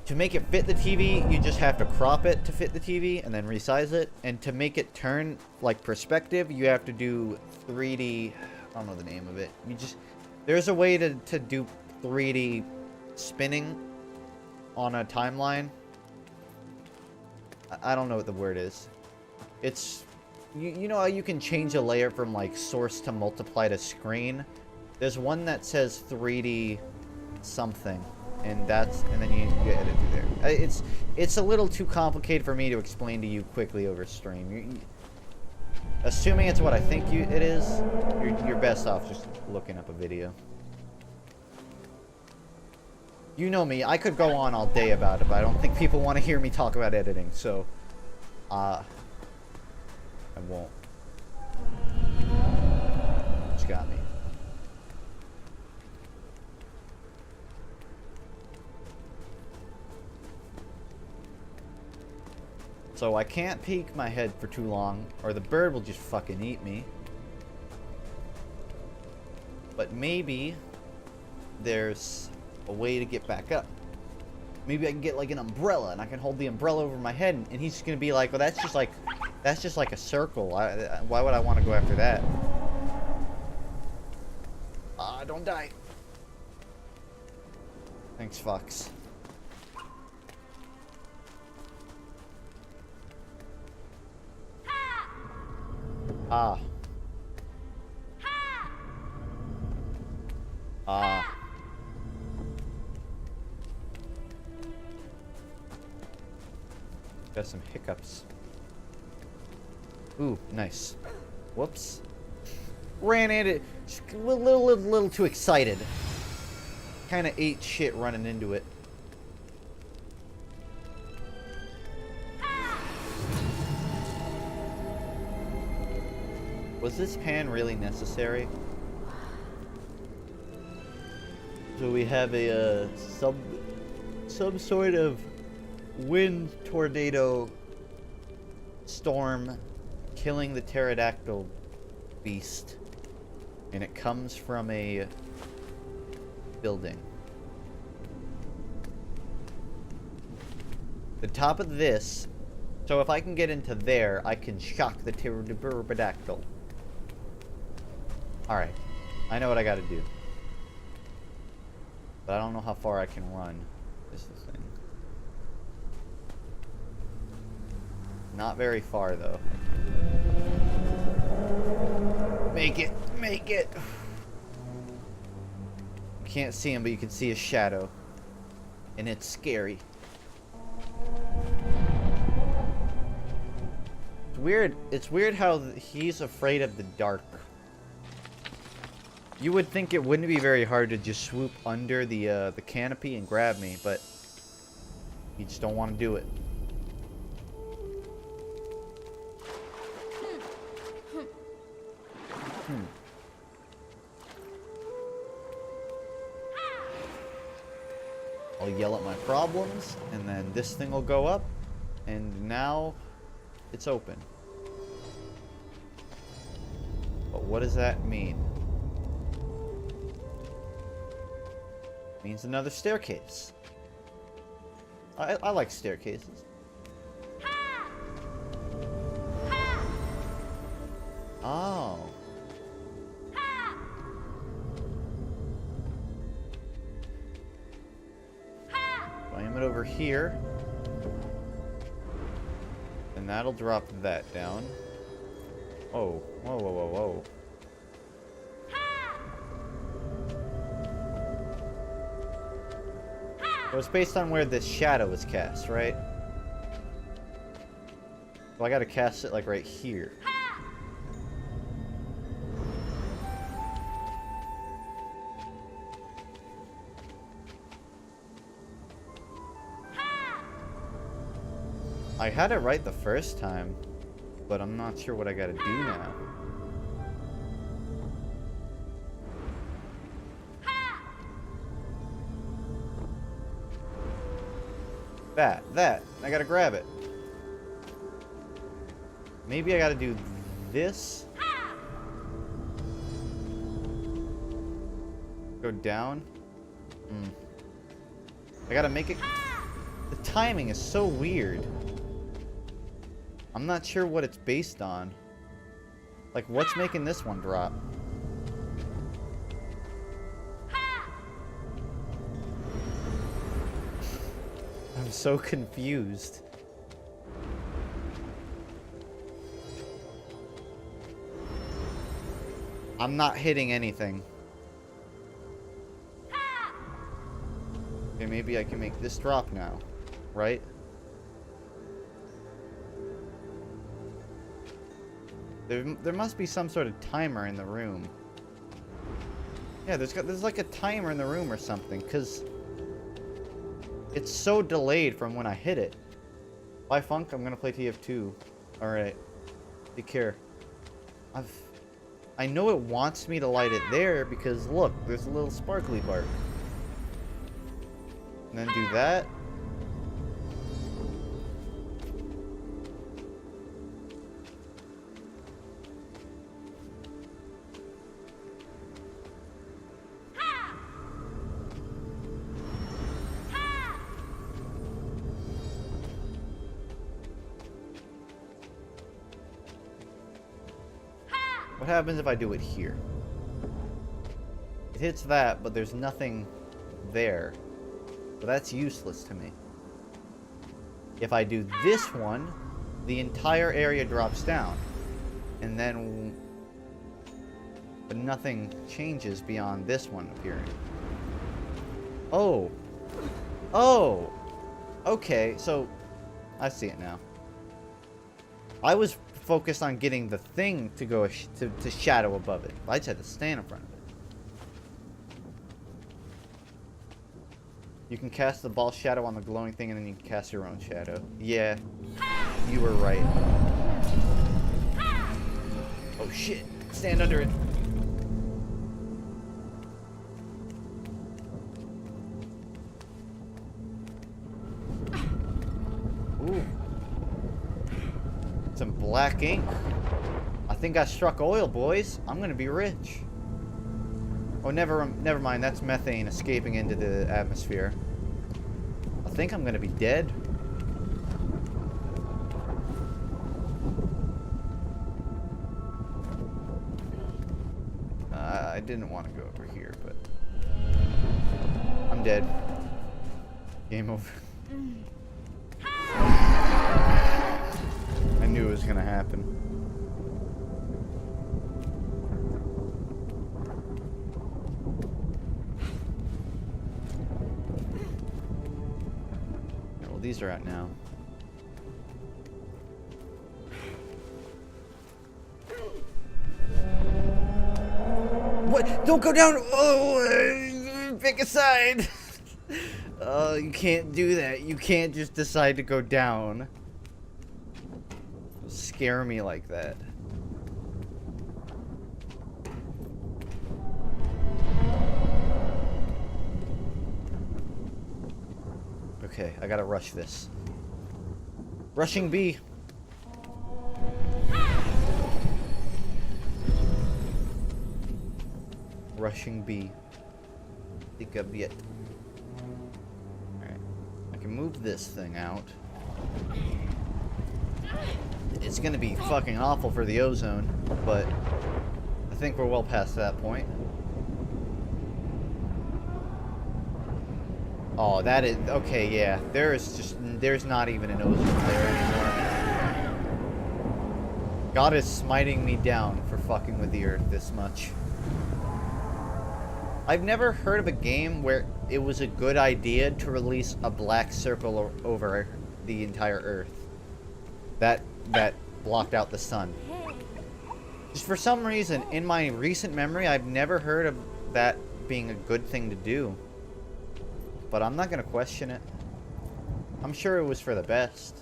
to make it fit the TV, you just have to crop it to fit the TV and then resize it. And to make it turn like perspective, you have to do 3D. I don't know the name of it. You just, there's a way to do 3D spinning on a timeline. I don't know what the word is. It's, you know how you can change a layer from like source to multiply to screen? There's one that says 3D something. And that's, and then you edit through there. It's a little too complicated for me to explain to you quickly over stream. Assuming it's what I think it is, you're best off just looking up a video. You know me, I could go on all day about it, but I don't think people want to hear me talk about editing, so I won't. Just got me. So I can't peek my head for too long, or the bird will just fucking eat me. But maybe there's a way to get back up. Maybe I can get like an umbrella, and I can hold the umbrella over my head, and he's just gonna be like, well, that's just like a circle. Why would I want to go after that? Don't die. Thanks, Fox. Ah. Ah. Got some hiccups. Ooh, nice. Whoops. Ran at it. Just a little too excited. Kind of ate shit running into it. Was this pan really necessary? So we have a some sort of wind tornado storm killing the pterodactyl beast, and it comes from a building. The top of this, so if I can get into there, I can shock the pterodactyl. Alright, I know what I gotta do. But I don't know how far I can run. This is the thing. Not very far, though. Make it! Make it! You can't see him, but you can see his shadow. And it's scary. It's weird. It's weird how he's afraid of the dark. You would think it wouldn't be very hard to just swoop under the canopy and grab me, but you just don't want to do it. I'll yell at my problems, and then this thing will go up, and now it's open. But what does that mean? Means another staircase. I like staircases. Oh. I aim it over here. And that'll drop that down. Oh. Whoa, whoa, whoa, whoa. It was based on where this shadow was cast, right? So I gotta cast it like right here. I had it right the first time, but I'm not sure what I gotta do now. That. I gotta grab it. Maybe I gotta do this. Go down. I gotta make it... The timing is so weird. I'm not sure what it's based on. Like, what's making this one drop? I'm so confused. I'm not hitting anything. Okay, maybe I can make this drop now, right? There must be some sort of timer in the room. Yeah, there's like a timer in the room or something, because it's so delayed from when I hit it. Bye, Funk. I'm gonna play TF2. Alright. Take care. I know it wants me to light it there because, look, there's a little sparkly bark. And then do that. What happens if I do it here? It hits that, but there's nothing there. So that's useless to me. If I do this one, the entire area drops down. And then... But nothing changes beyond this one appearing. Oh! Oh! Okay, so... I see it now. I was focused on getting the thing to go to shadow above it. I just had to stand in front of it. You can cast the ball shadow on the glowing thing, and then you can cast your own shadow. Yeah, you were right. Oh shit! Stand under it. Ooh. Some black ink. I think I struck oil, boys. I'm gonna be rich. Oh, never mind. That's methane escaping into the atmosphere. I think I'm gonna be dead. I didn't want to go over here, but I'm dead. Game over. I knew it was gonna happen. Well, these are out now. What? Don't go down! Oh, pick a side! Oh, you can't do that. You can't just decide to go down. Scare me like that. Okay, I gotta rush this. Rushing B. Rushing B. Think of it. Alright. I can move this thing out. It's gonna be fucking awful for the ozone, but I think we're well past that point. Oh, that is... Okay, yeah. There's not even an ozone layer anymore. God is smiting me down for fucking with the Earth this much. I've never heard of a game where it was a good idea to release a black circle over the entire Earth. That blocked out the sun. Just for some reason, in my recent memory, I've never heard of that being a good thing to do. But I'm not gonna question it. I'm sure it was for the best.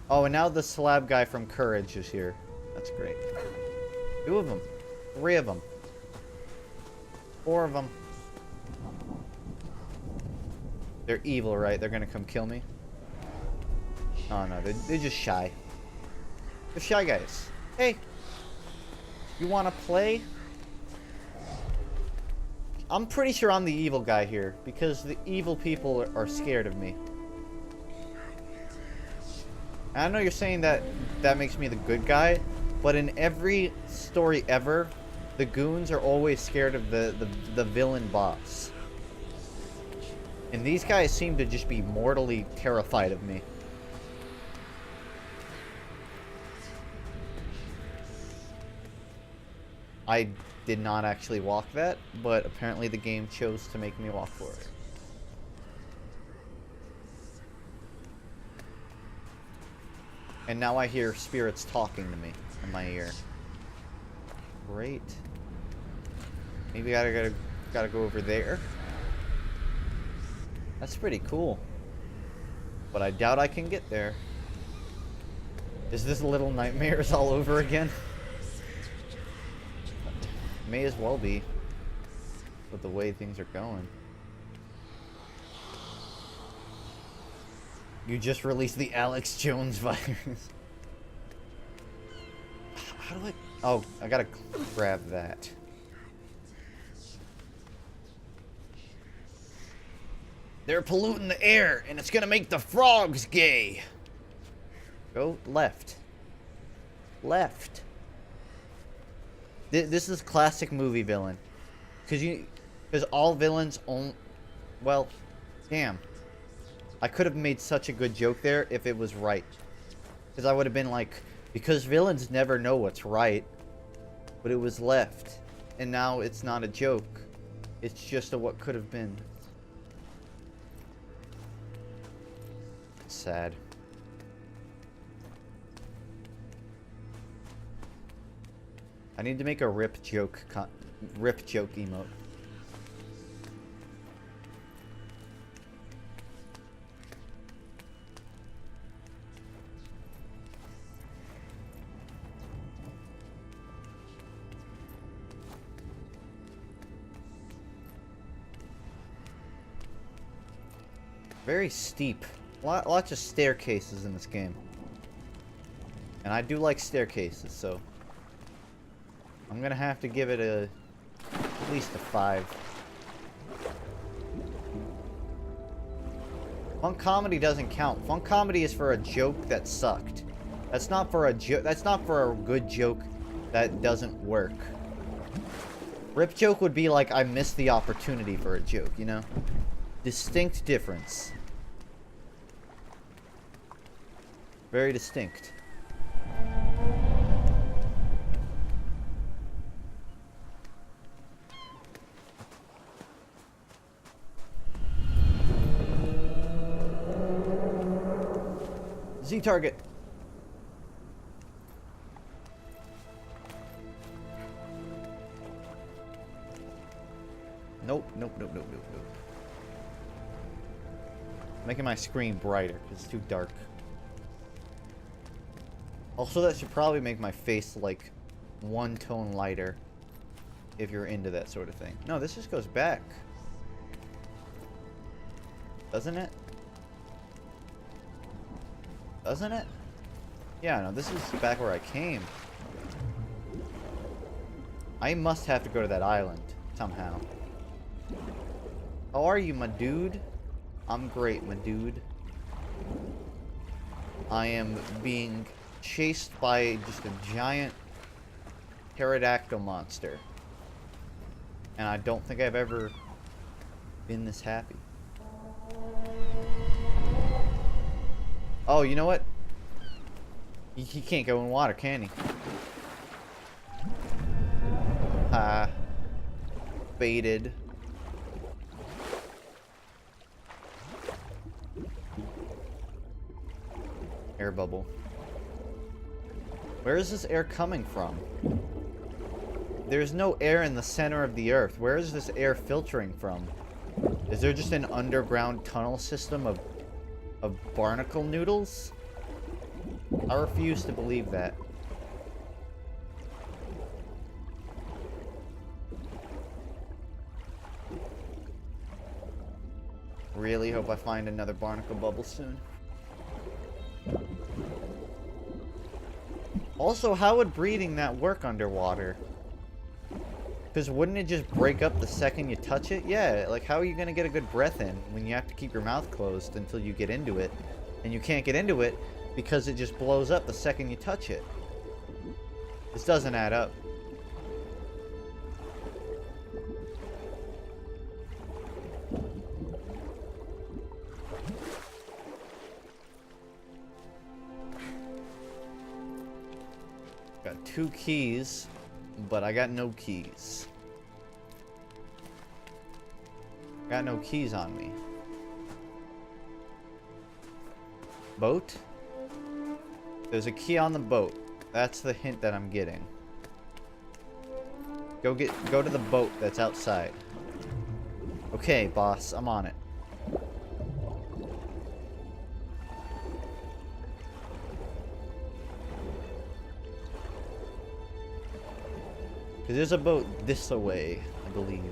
Oh, and now the slab guy from Courage is here. That's great. 2 of them. 3 of them. 4 of them. They're evil, right? They're gonna come kill me? Oh no, they're just shy. They're shy guys. Hey! You wanna play? I'm pretty sure I'm the evil guy here, because the evil people are scared of me. And I know you're saying that makes me the good guy, but in every story ever, the goons are always scared of the villain boss. And these guys seem to just be mortally terrified of me. I did not actually walk that, but apparently the game chose to make me walk for it. And now I hear spirits talking to me in my ear. Great. Maybe I gotta go over there. That's pretty cool. But I doubt I can get there. Is this Little Nightmares all over again? May as well be, with the way things are going. You just released the Alex Jones virus. How do I... Oh, I gotta grab that. They're polluting the air, and it's gonna make the frogs gay. Go left. Left. This is classic movie villain. Because all villains own... Well, damn. I could have made such a good joke there if it was right. Because I would have been like, because villains never know what's right. But it was left. And now it's not a joke. It's just a what could have been. It's sad. I need to make a rip joke emote. Very steep. Lots of staircases in this game. And I do like staircases, so I'm gonna have to give it at least a 5. Fun comedy doesn't count. Fun comedy is for a joke that sucked. That's not for a good joke that doesn't work. Rip joke would be like I missed the opportunity for a joke, you know? Distinct difference. Very distinct. Z target. Nope. Making my screen brighter because it's too dark. Also, that should probably make my face like 1 tone lighter if you're into that sort of thing. No, this just goes back. Doesn't it? Doesn't it? Yeah, no, this is back where I came. I must have to go to that island somehow. How are you, my dude? I'm great, my dude. I am being chased by just a giant pterodactyl monster. And I don't think I've ever been this happy. Oh, you know what? He can't go in water, can he? Baited. Air bubble. Where is this air coming from? There's no air in the center of the earth. Where is this air filtering from? Is there just an underground tunnel system of barnacle noodles? I refuse to believe that. Really hope I find another barnacle bubble soon. Also, how would breathing that work underwater? Because wouldn't it just break up the second you touch it? Yeah, like how are you going to get a good breath in when you have to keep your mouth closed until you get into it? And you can't get into it because it just blows up the second you touch it. This doesn't add up. Got 2 keys, but I got no keys. Got no keys on me. Boat? There's a key on the boat. That's the hint that I'm getting. Go to the boat that's outside. Okay, boss, I'm on it. Because there's a boat this way, I believe.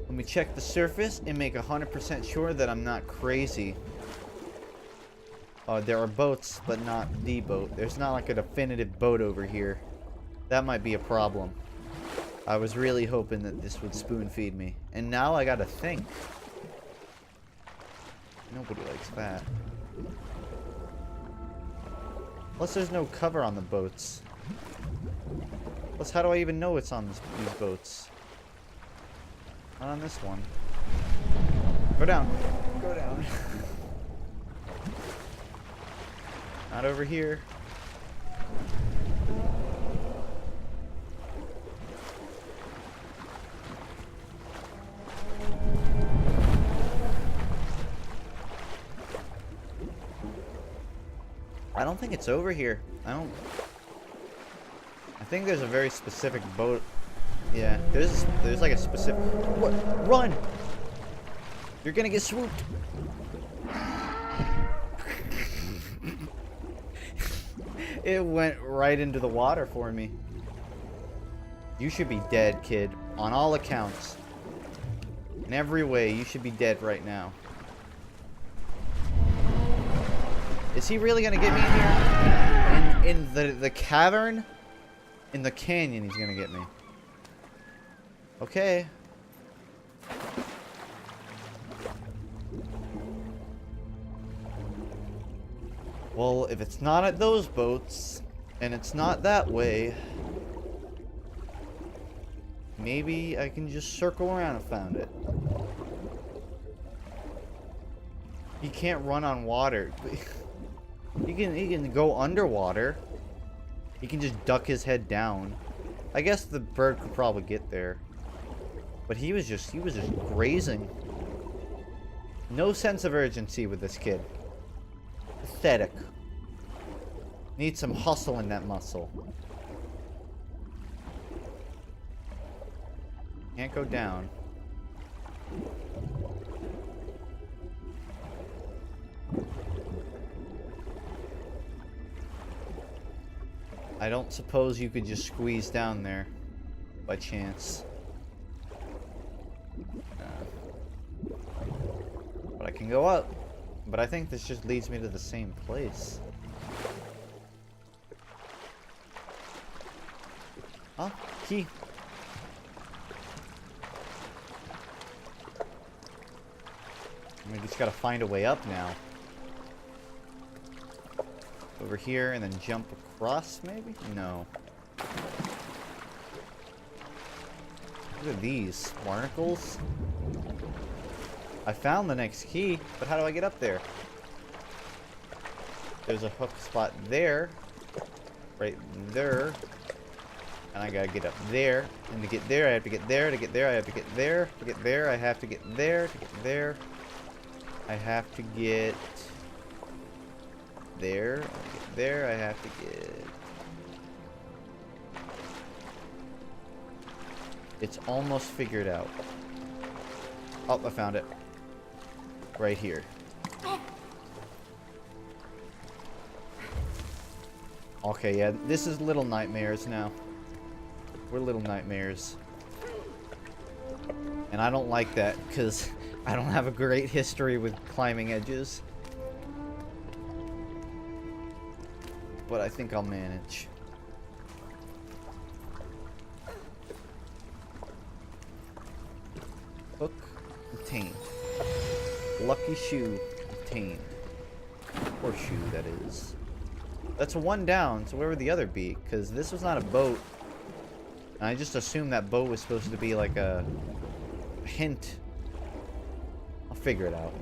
Let me check the surface and make 100% sure that I'm not crazy. There are boats, but not the boat. There's not like a definitive boat over here. That might be a problem. I was really hoping that this would spoon feed me. And now I gotta think. Nobody likes that. Plus there's no cover on the boats. Plus how do I even know it's on these boats? Not on this one. Go down. Go down. Not over here. I don't think it's over here. I think there's a very specific boat. Yeah, there's like a specific. What? Run! You're gonna get swooped. It went right into the water for me. You should be dead, kid. On all accounts. In every way, you should be dead right now. Is he really gonna get me in here? In the cavern? In the canyon, he's gonna get me. Okay. Well, if it's not at those boats, and it's not that way, maybe I can just circle around and find it. He can't run on water. He can go underwater. He can just duck his head down. I guess the bird could probably get there. But he was just grazing. No sense of urgency with this kid. Pathetic. Needs some hustle in that muscle. Can't go down. I don't suppose you could just squeeze down there by chance. But I can go up. But I think this just leads me to the same place. Huh? Key. We just gotta find a way up now. Over here and then jump across, maybe? No. Look at these barnacles. I found the next key, but how do I get up there? There's a hook spot there. Right there. And I gotta get up there. And to get there, I have to get there. To get there, I have to get there. To get there, I have to get there. To get there, I have to get there. To get there, I have to get... It's almost figured out. Oh, I found it. Right here. Okay, yeah, this is Little Nightmares now. We're Little Nightmares. And I don't like that, because I don't have a great history with climbing edges. But I think I'll manage. Hook obtained. Lucky shoe obtained. Horseshoe, that is. That's one down, so where would the other be? Because this was not a boat. And I just assumed that boat was supposed to be like a hint. I'll figure it out.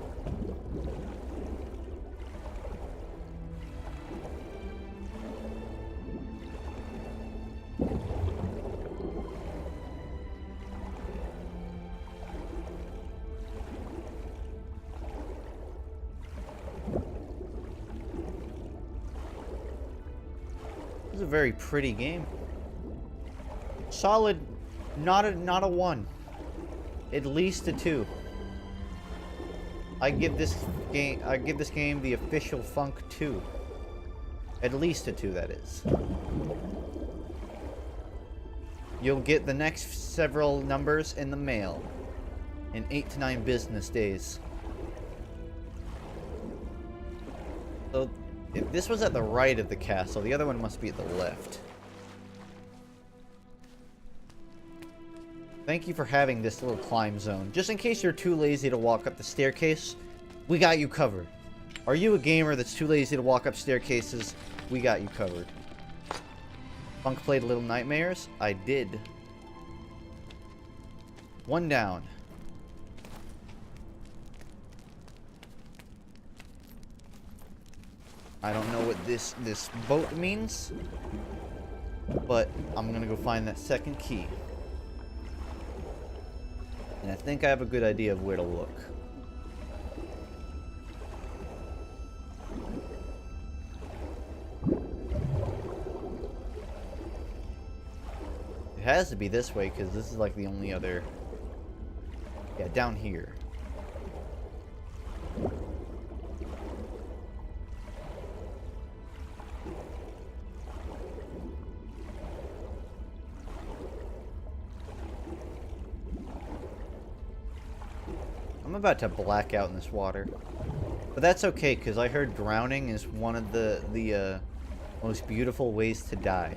This is a very pretty game. Solid, not a 1. At least a 2. I give this game the official FUNKe 2. At least a 2, that is. You'll get the next several numbers in the mail in 8 to 9 business days. So if this was at the right of the castle, the other one must be at the left. Thank you for having this little climb zone. Just in case you're too lazy to walk up the staircase, we got you covered. Are you a gamer that's too lazy to walk up staircases? We got you covered. Funk played Little Nightmares? I did. One down. I don't know what this boat means, but I'm gonna go find that second key. And I think I have a good idea of where to look. It has to be this way, because this is like the only other... Yeah, down here. I'm about to black out in this water. But that's okay, because I heard drowning is one of the most beautiful ways to die.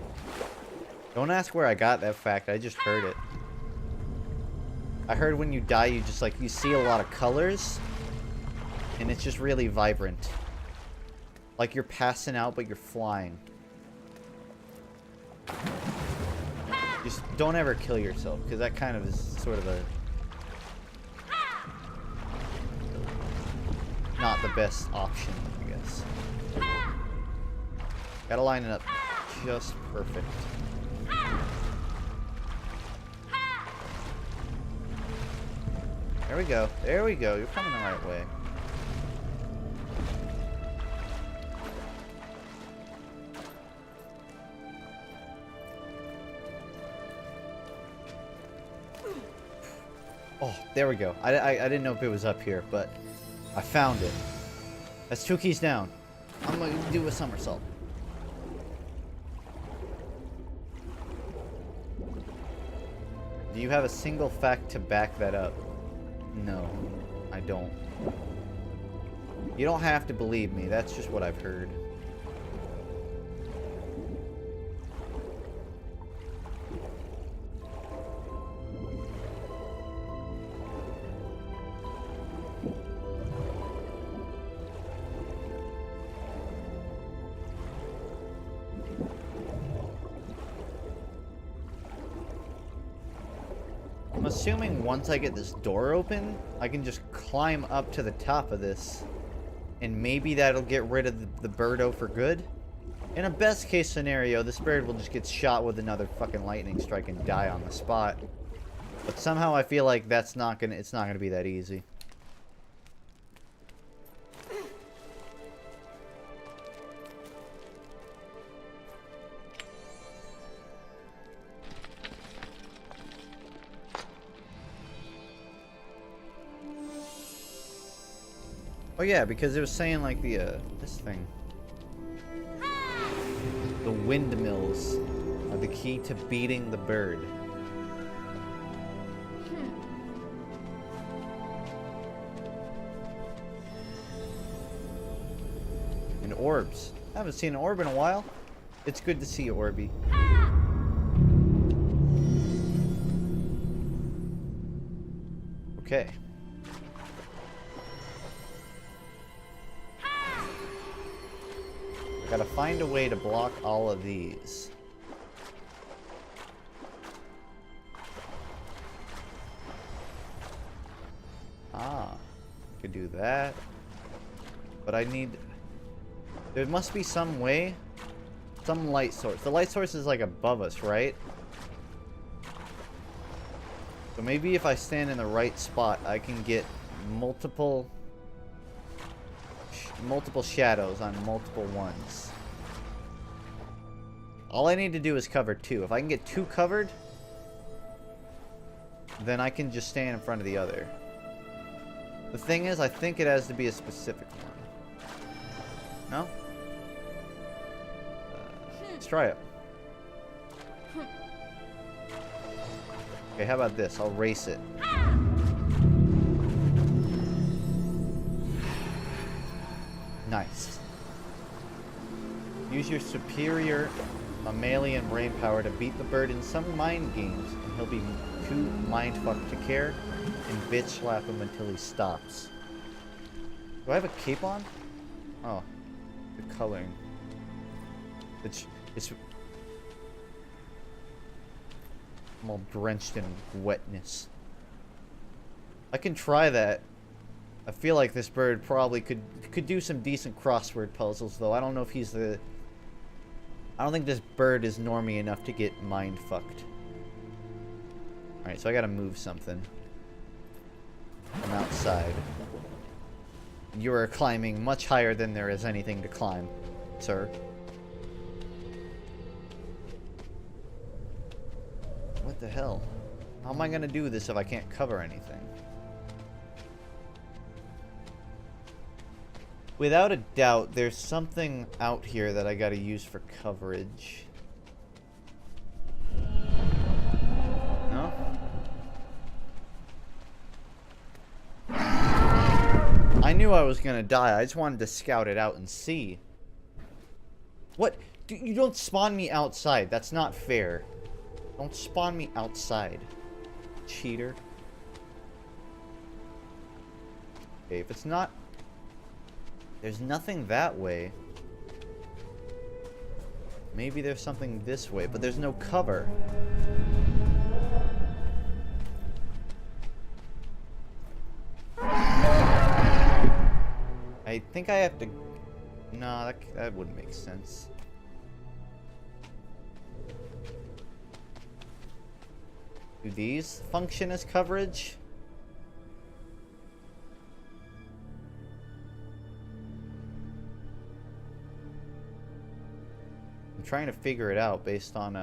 Don't ask where I got that fact, I just heard it. I heard when you die, you just, like, you see a lot of colors, and it's just really vibrant. Like you're passing out, but you're flying. Just don't ever kill yourself, because that kind of is sort of a... not the best option, I guess. Gotta line it up just perfect. There we go. There we go. You're coming the right way. Oh, there we go. I didn't know if it was up here, but I found it. That's 2 keys down. I'm gonna do a somersault. Do you have a single fact to back that up? No, I don't. You don't have to believe me. That's just what I've heard. I'm assuming once I get this door open, I can just climb up to the top of this. And maybe that'll get rid of the birdo for good. In a best case scenario, this bird will just get shot with another fucking lightning strike and die on the spot. But somehow I feel like it's not gonna be that easy. Oh yeah, because it was saying like this thing. The windmills are the key to beating the bird. And orbs. I haven't seen an orb in a while. It's good to see you, Orby. Okay. Gotta find a way to block all of these. Ah, could do that. But I need... there must be some way. Some light source. The light source is like above us, right? So maybe if I stand in the right spot, I can get multiple shadows on multiple ones. All I need to do is cover 2. If I can get 2 covered, then I can just stand in front of the other. The thing is, I think it has to be a specific one. No? Let's try it. Okay, how about this? I'll race it. Nice. Use your superior mammalian brain power to beat the bird in some mind games, and he'll be too mindfucked to care and bitch slap him until he stops. Do I have a cape on? Oh, the coloring. It's I'm all drenched in wetness. I can try that. I feel like this bird probably could do some decent crossword puzzles, though. I don't know if he's the... I don't think this bird is normie enough to get mind-fucked. Alright, so I gotta move something. I'm outside. You are climbing much higher than there is anything to climb, sir. What the hell? How am I gonna do this if I can't cover anything? Without a doubt, there's something out here that I gotta use for coverage. No? I knew I was gonna die. I just wanted to scout it out and see. What? You don't spawn me outside. That's not fair. Don't spawn me outside. Cheater. Okay, if it's not... There's nothing that way. Maybe there's something this way, but there's no cover. I think I have to... No, that wouldn't make sense. Do these function as coverage? I'm trying to figure it out based on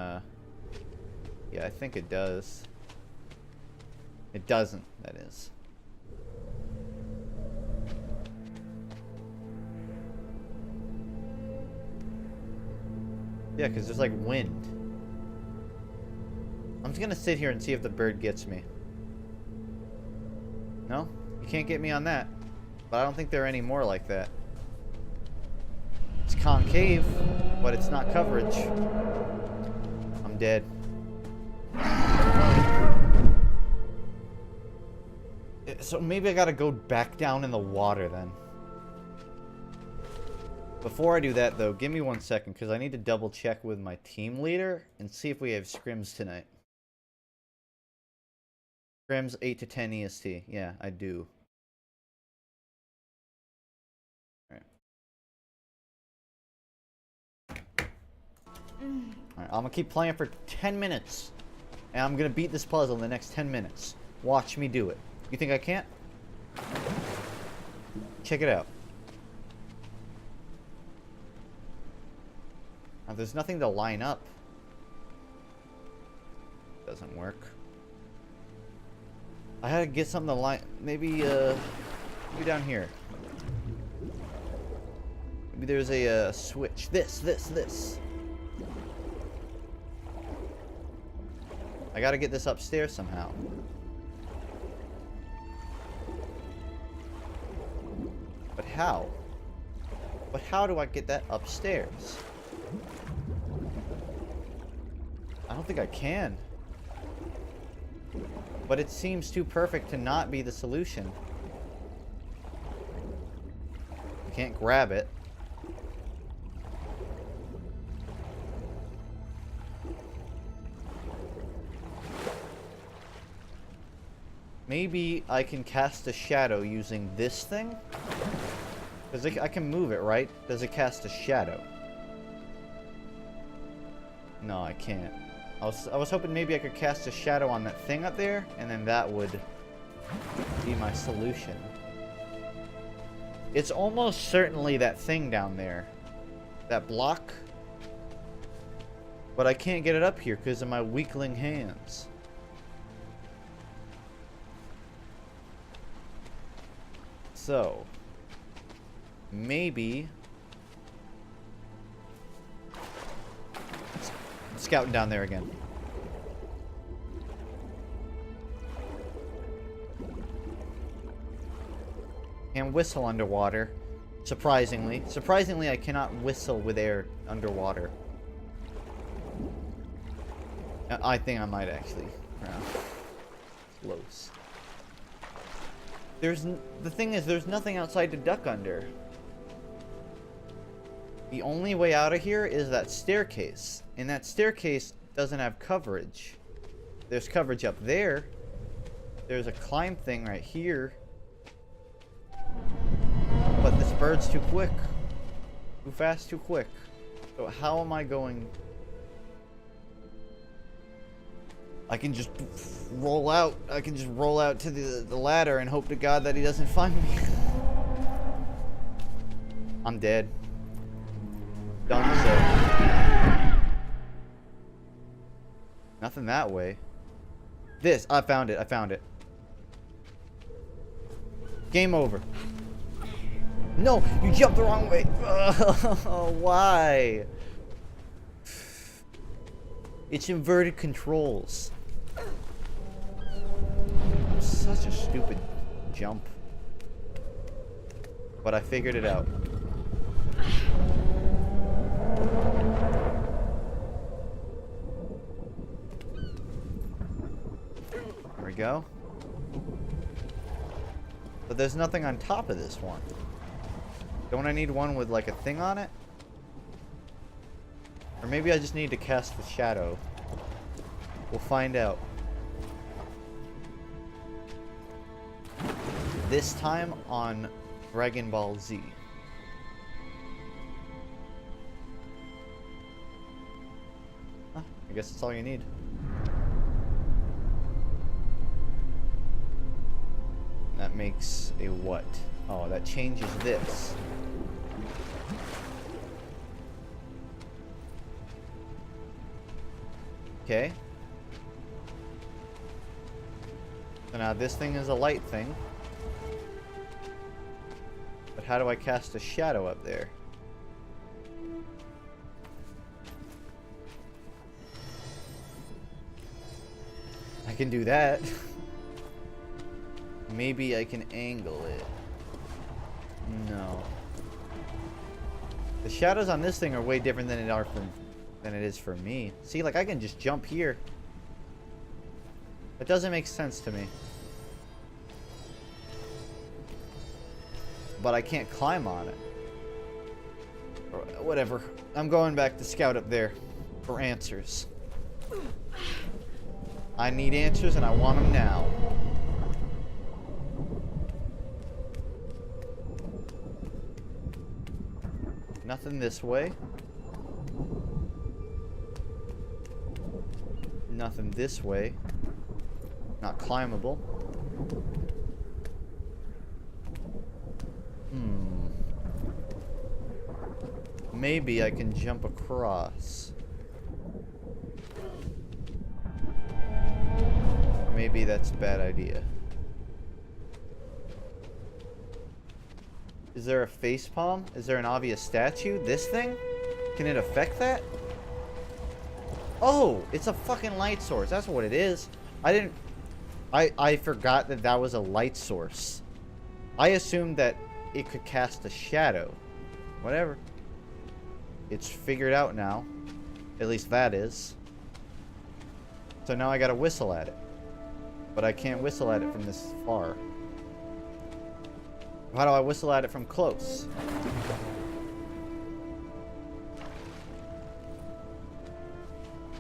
yeah, I think it does. It doesn't, that is. Yeah, because there's like wind. I'm just gonna sit here and see if the bird gets me. No? You can't get me on that. But I don't think there are any more like that. It's concave, but it's not coverage. I'm dead. So maybe I gotta go back down in the water then. Before I do that though, give me 1 second because I need to double check with my team leader and see if we have scrims tonight. Scrims 8 to 10 EST. Yeah, I do. Alright, I'm gonna keep playing for 10 minutes. And I'm gonna beat this puzzle in the next 10 minutes. Watch me do it. You think I can't? Check it out. Now, there's nothing to line up. Doesn't work. I had to get something to line... Maybe down here. Maybe there's a switch. This. I gotta get this upstairs somehow. But how? But how do I get that upstairs? I don't think I can. But it seems too perfect to not be the solution. I can't grab it. Maybe I can cast a shadow using this thing? Because I can move it, right? Does it cast a shadow? No, I can't. I was hoping maybe I could cast a shadow on that thing up there, and then that would be my solution. It's almost certainly that thing down there. That block. But I can't get it up here because of my weakling hands. So, maybe... Scouting down there again. Can whistle underwater. Surprisingly. Surprisingly, I cannot whistle with air underwater. I think I might actually. close. The thing is, there's nothing outside to duck under. The only way out of here is that staircase. And that staircase doesn't have coverage. There's coverage up there. There's a climb thing right here. But this bird's too quick. Too fast, too quick. So how am I going... I can just roll out. I can just roll out to the ladder and hope to God that he doesn't find me. I'm dead. Done so. Nothing that way. This. I found it. I found it. Game over. No, you jumped the wrong way. Why? It's inverted controls. Such a stupid jump. But I figured it out. There we go. But there's nothing on top of this one. Don't I need one with like a thing on it? Or maybe I just need to cast the shadow. We'll find out. This time on Dragon Ball Z. Huh, I guess that's all you need. That makes a what? Oh, that changes this. Okay. So now this thing is a light thing. But how do I cast a shadow up there? I can do that. Maybe I can angle it. No. The shadows on this thing are way different than it is for me. See, like I can just jump here. It doesn't make sense to me. But I can't climb on it. Or whatever. I'm going back to scout up there for answers. I need answers and I want them now. Nothing this way. Nothing this way. Not climbable. Maybe I can jump across. Maybe that's a bad idea. Is there a facepalm? Is there an obvious statue? This thing? Can it affect that? Oh, it's a fucking light source. That's what it is. I forgot that that was a light source. I assumed that it could cast a shadow. Whatever. It's figured out now. At least that is. So now I gotta whistle at it. But I can't whistle at it from this far. How do I whistle at it from close?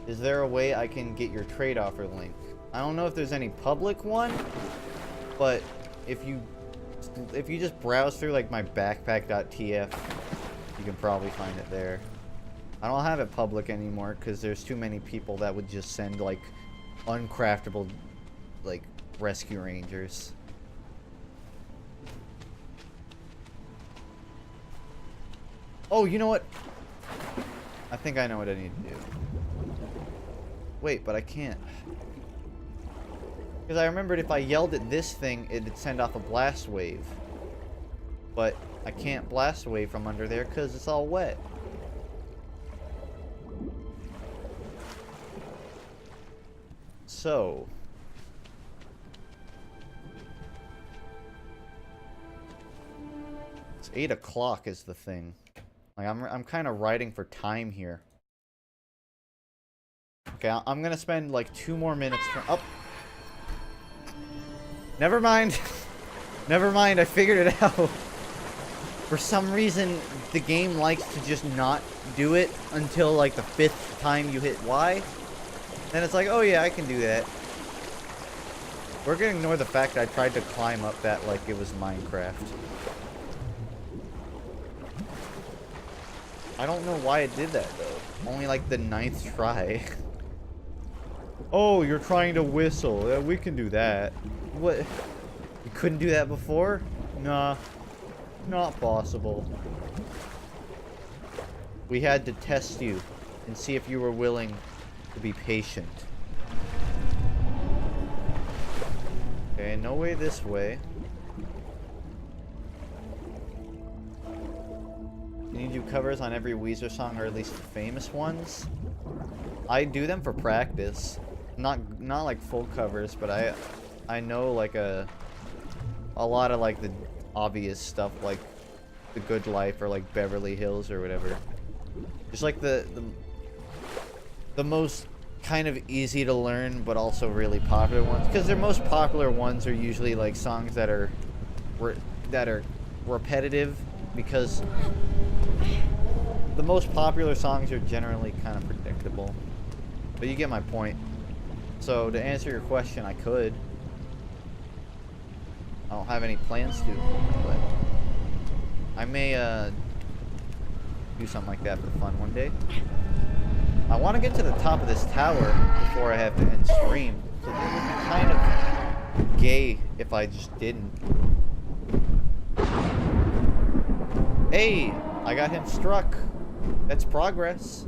Is there a way I can get your trade offer link? I don't know if there's any public one, but if you just browse through like my backpack.tf, you can probably find it there. I don't have it public anymore because there's too many people that would just send like uncraftable like rescue rangers. Oh, you know what? I think I know what I need to do. Wait, but I can't. Because I remembered if I yelled at this thing, it'd send off a blast wave. But I can't blast wave from under there because it's all wet. So... it's 8 o'clock is the thing. Like, I'm kind of riding for time here. Okay, I'm gonna spend like 2 more minutes from... Oh! Never mind. Never mind, I figured it out. For some reason, the game likes to just not do it until like the 5th time you hit Y. Then it's like, oh yeah, I can do that. We're gonna ignore the fact that I tried to climb up that like it was Minecraft. I don't know why it did that though. Only like the 9th try. Oh, you're trying to whistle. Yeah, we can do that. What? You couldn't do that before? Nah. Not possible. We had to test you and see if you were willing to be patient. Okay, no way this way. Can you do covers on every Weezer song, or at least the famous ones? I do them for practice. Not like full covers, but I know like a lot of like the obvious stuff, like The Good Life or like Beverly Hills or whatever. Just like the most kind of easy to learn but also really popular ones, because their most popular ones are usually like songs that are repetitive, because the most popular songs are generally kind of predictable. But you get my point. So to answer your question, I could. I don't have any plans to, but I may do something like that for fun one day. I want to get to the top of this tower before I have to end stream. So it would be kind of gay if I just didn't. Hey, I got him struck. That's progress.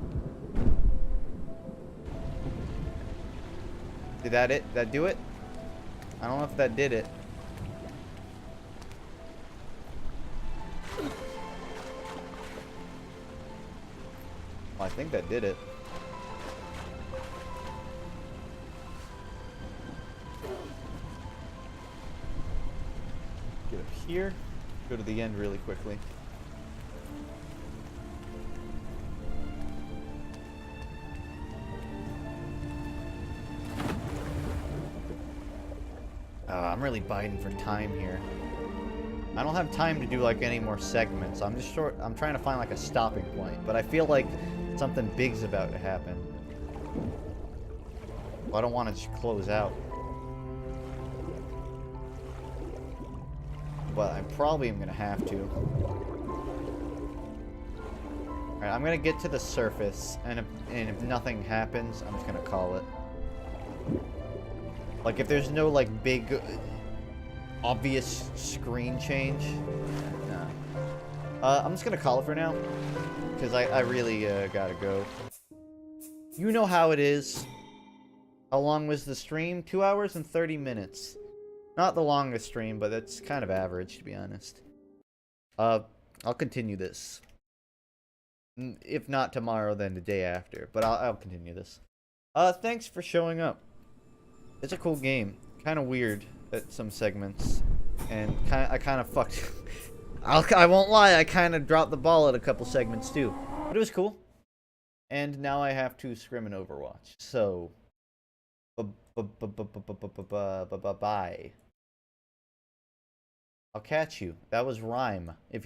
Did that do it? I don't know if that did it. Well, I think that did it. Get up here. Go to the end really quickly. I'm really biding for time here. I don't have time to do like any more segments. I'm trying to find like a stopping point, but I feel like something big's about to happen. Well, I don't want to just close out. But I probably am gonna have to. Alright, I'm gonna get to the surface, and if nothing happens, I'm just gonna call it. Like, if there's no, like, big, obvious screen change, nah. I'm just gonna call it for now, because I really, gotta go. You know how it is. How long was the stream? 2 hours and 30 minutes. Not the longest stream, but that's kind of average, to be honest. I'll continue this. If not tomorrow, then the day after, but I'll continue this. Thanks for showing up. It's a cool game. Kind of weird at some segments, and I kind of fucked. I won't lie. I kind of dropped the ball at a couple segments too, but it was cool. And now I have to scrim in Overwatch. So, bye. I'll catch you. That was RyME. If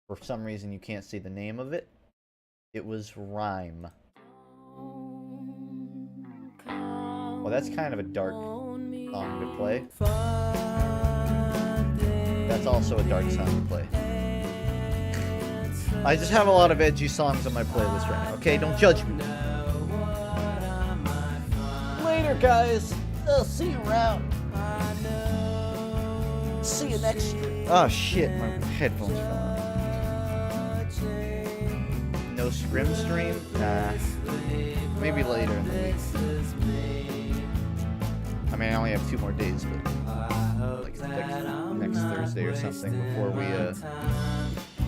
for some reason you can't see the name of it, it was RyME. Well, that's kind of a dark song to play. That's also a dark song to play. I just have a lot of edgy songs on my playlist right now. Okay, don't judge me. Later, guys. I'll see you around. See you next stream. Oh shit, my headphones fell out. No scrim stream? Nah. Maybe later in the week. I mean, I only have 2 more days, but like next Thursday or something before we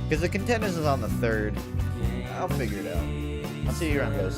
because the contenders is on the 3rd. I'll figure it out. I'll see you around, guys.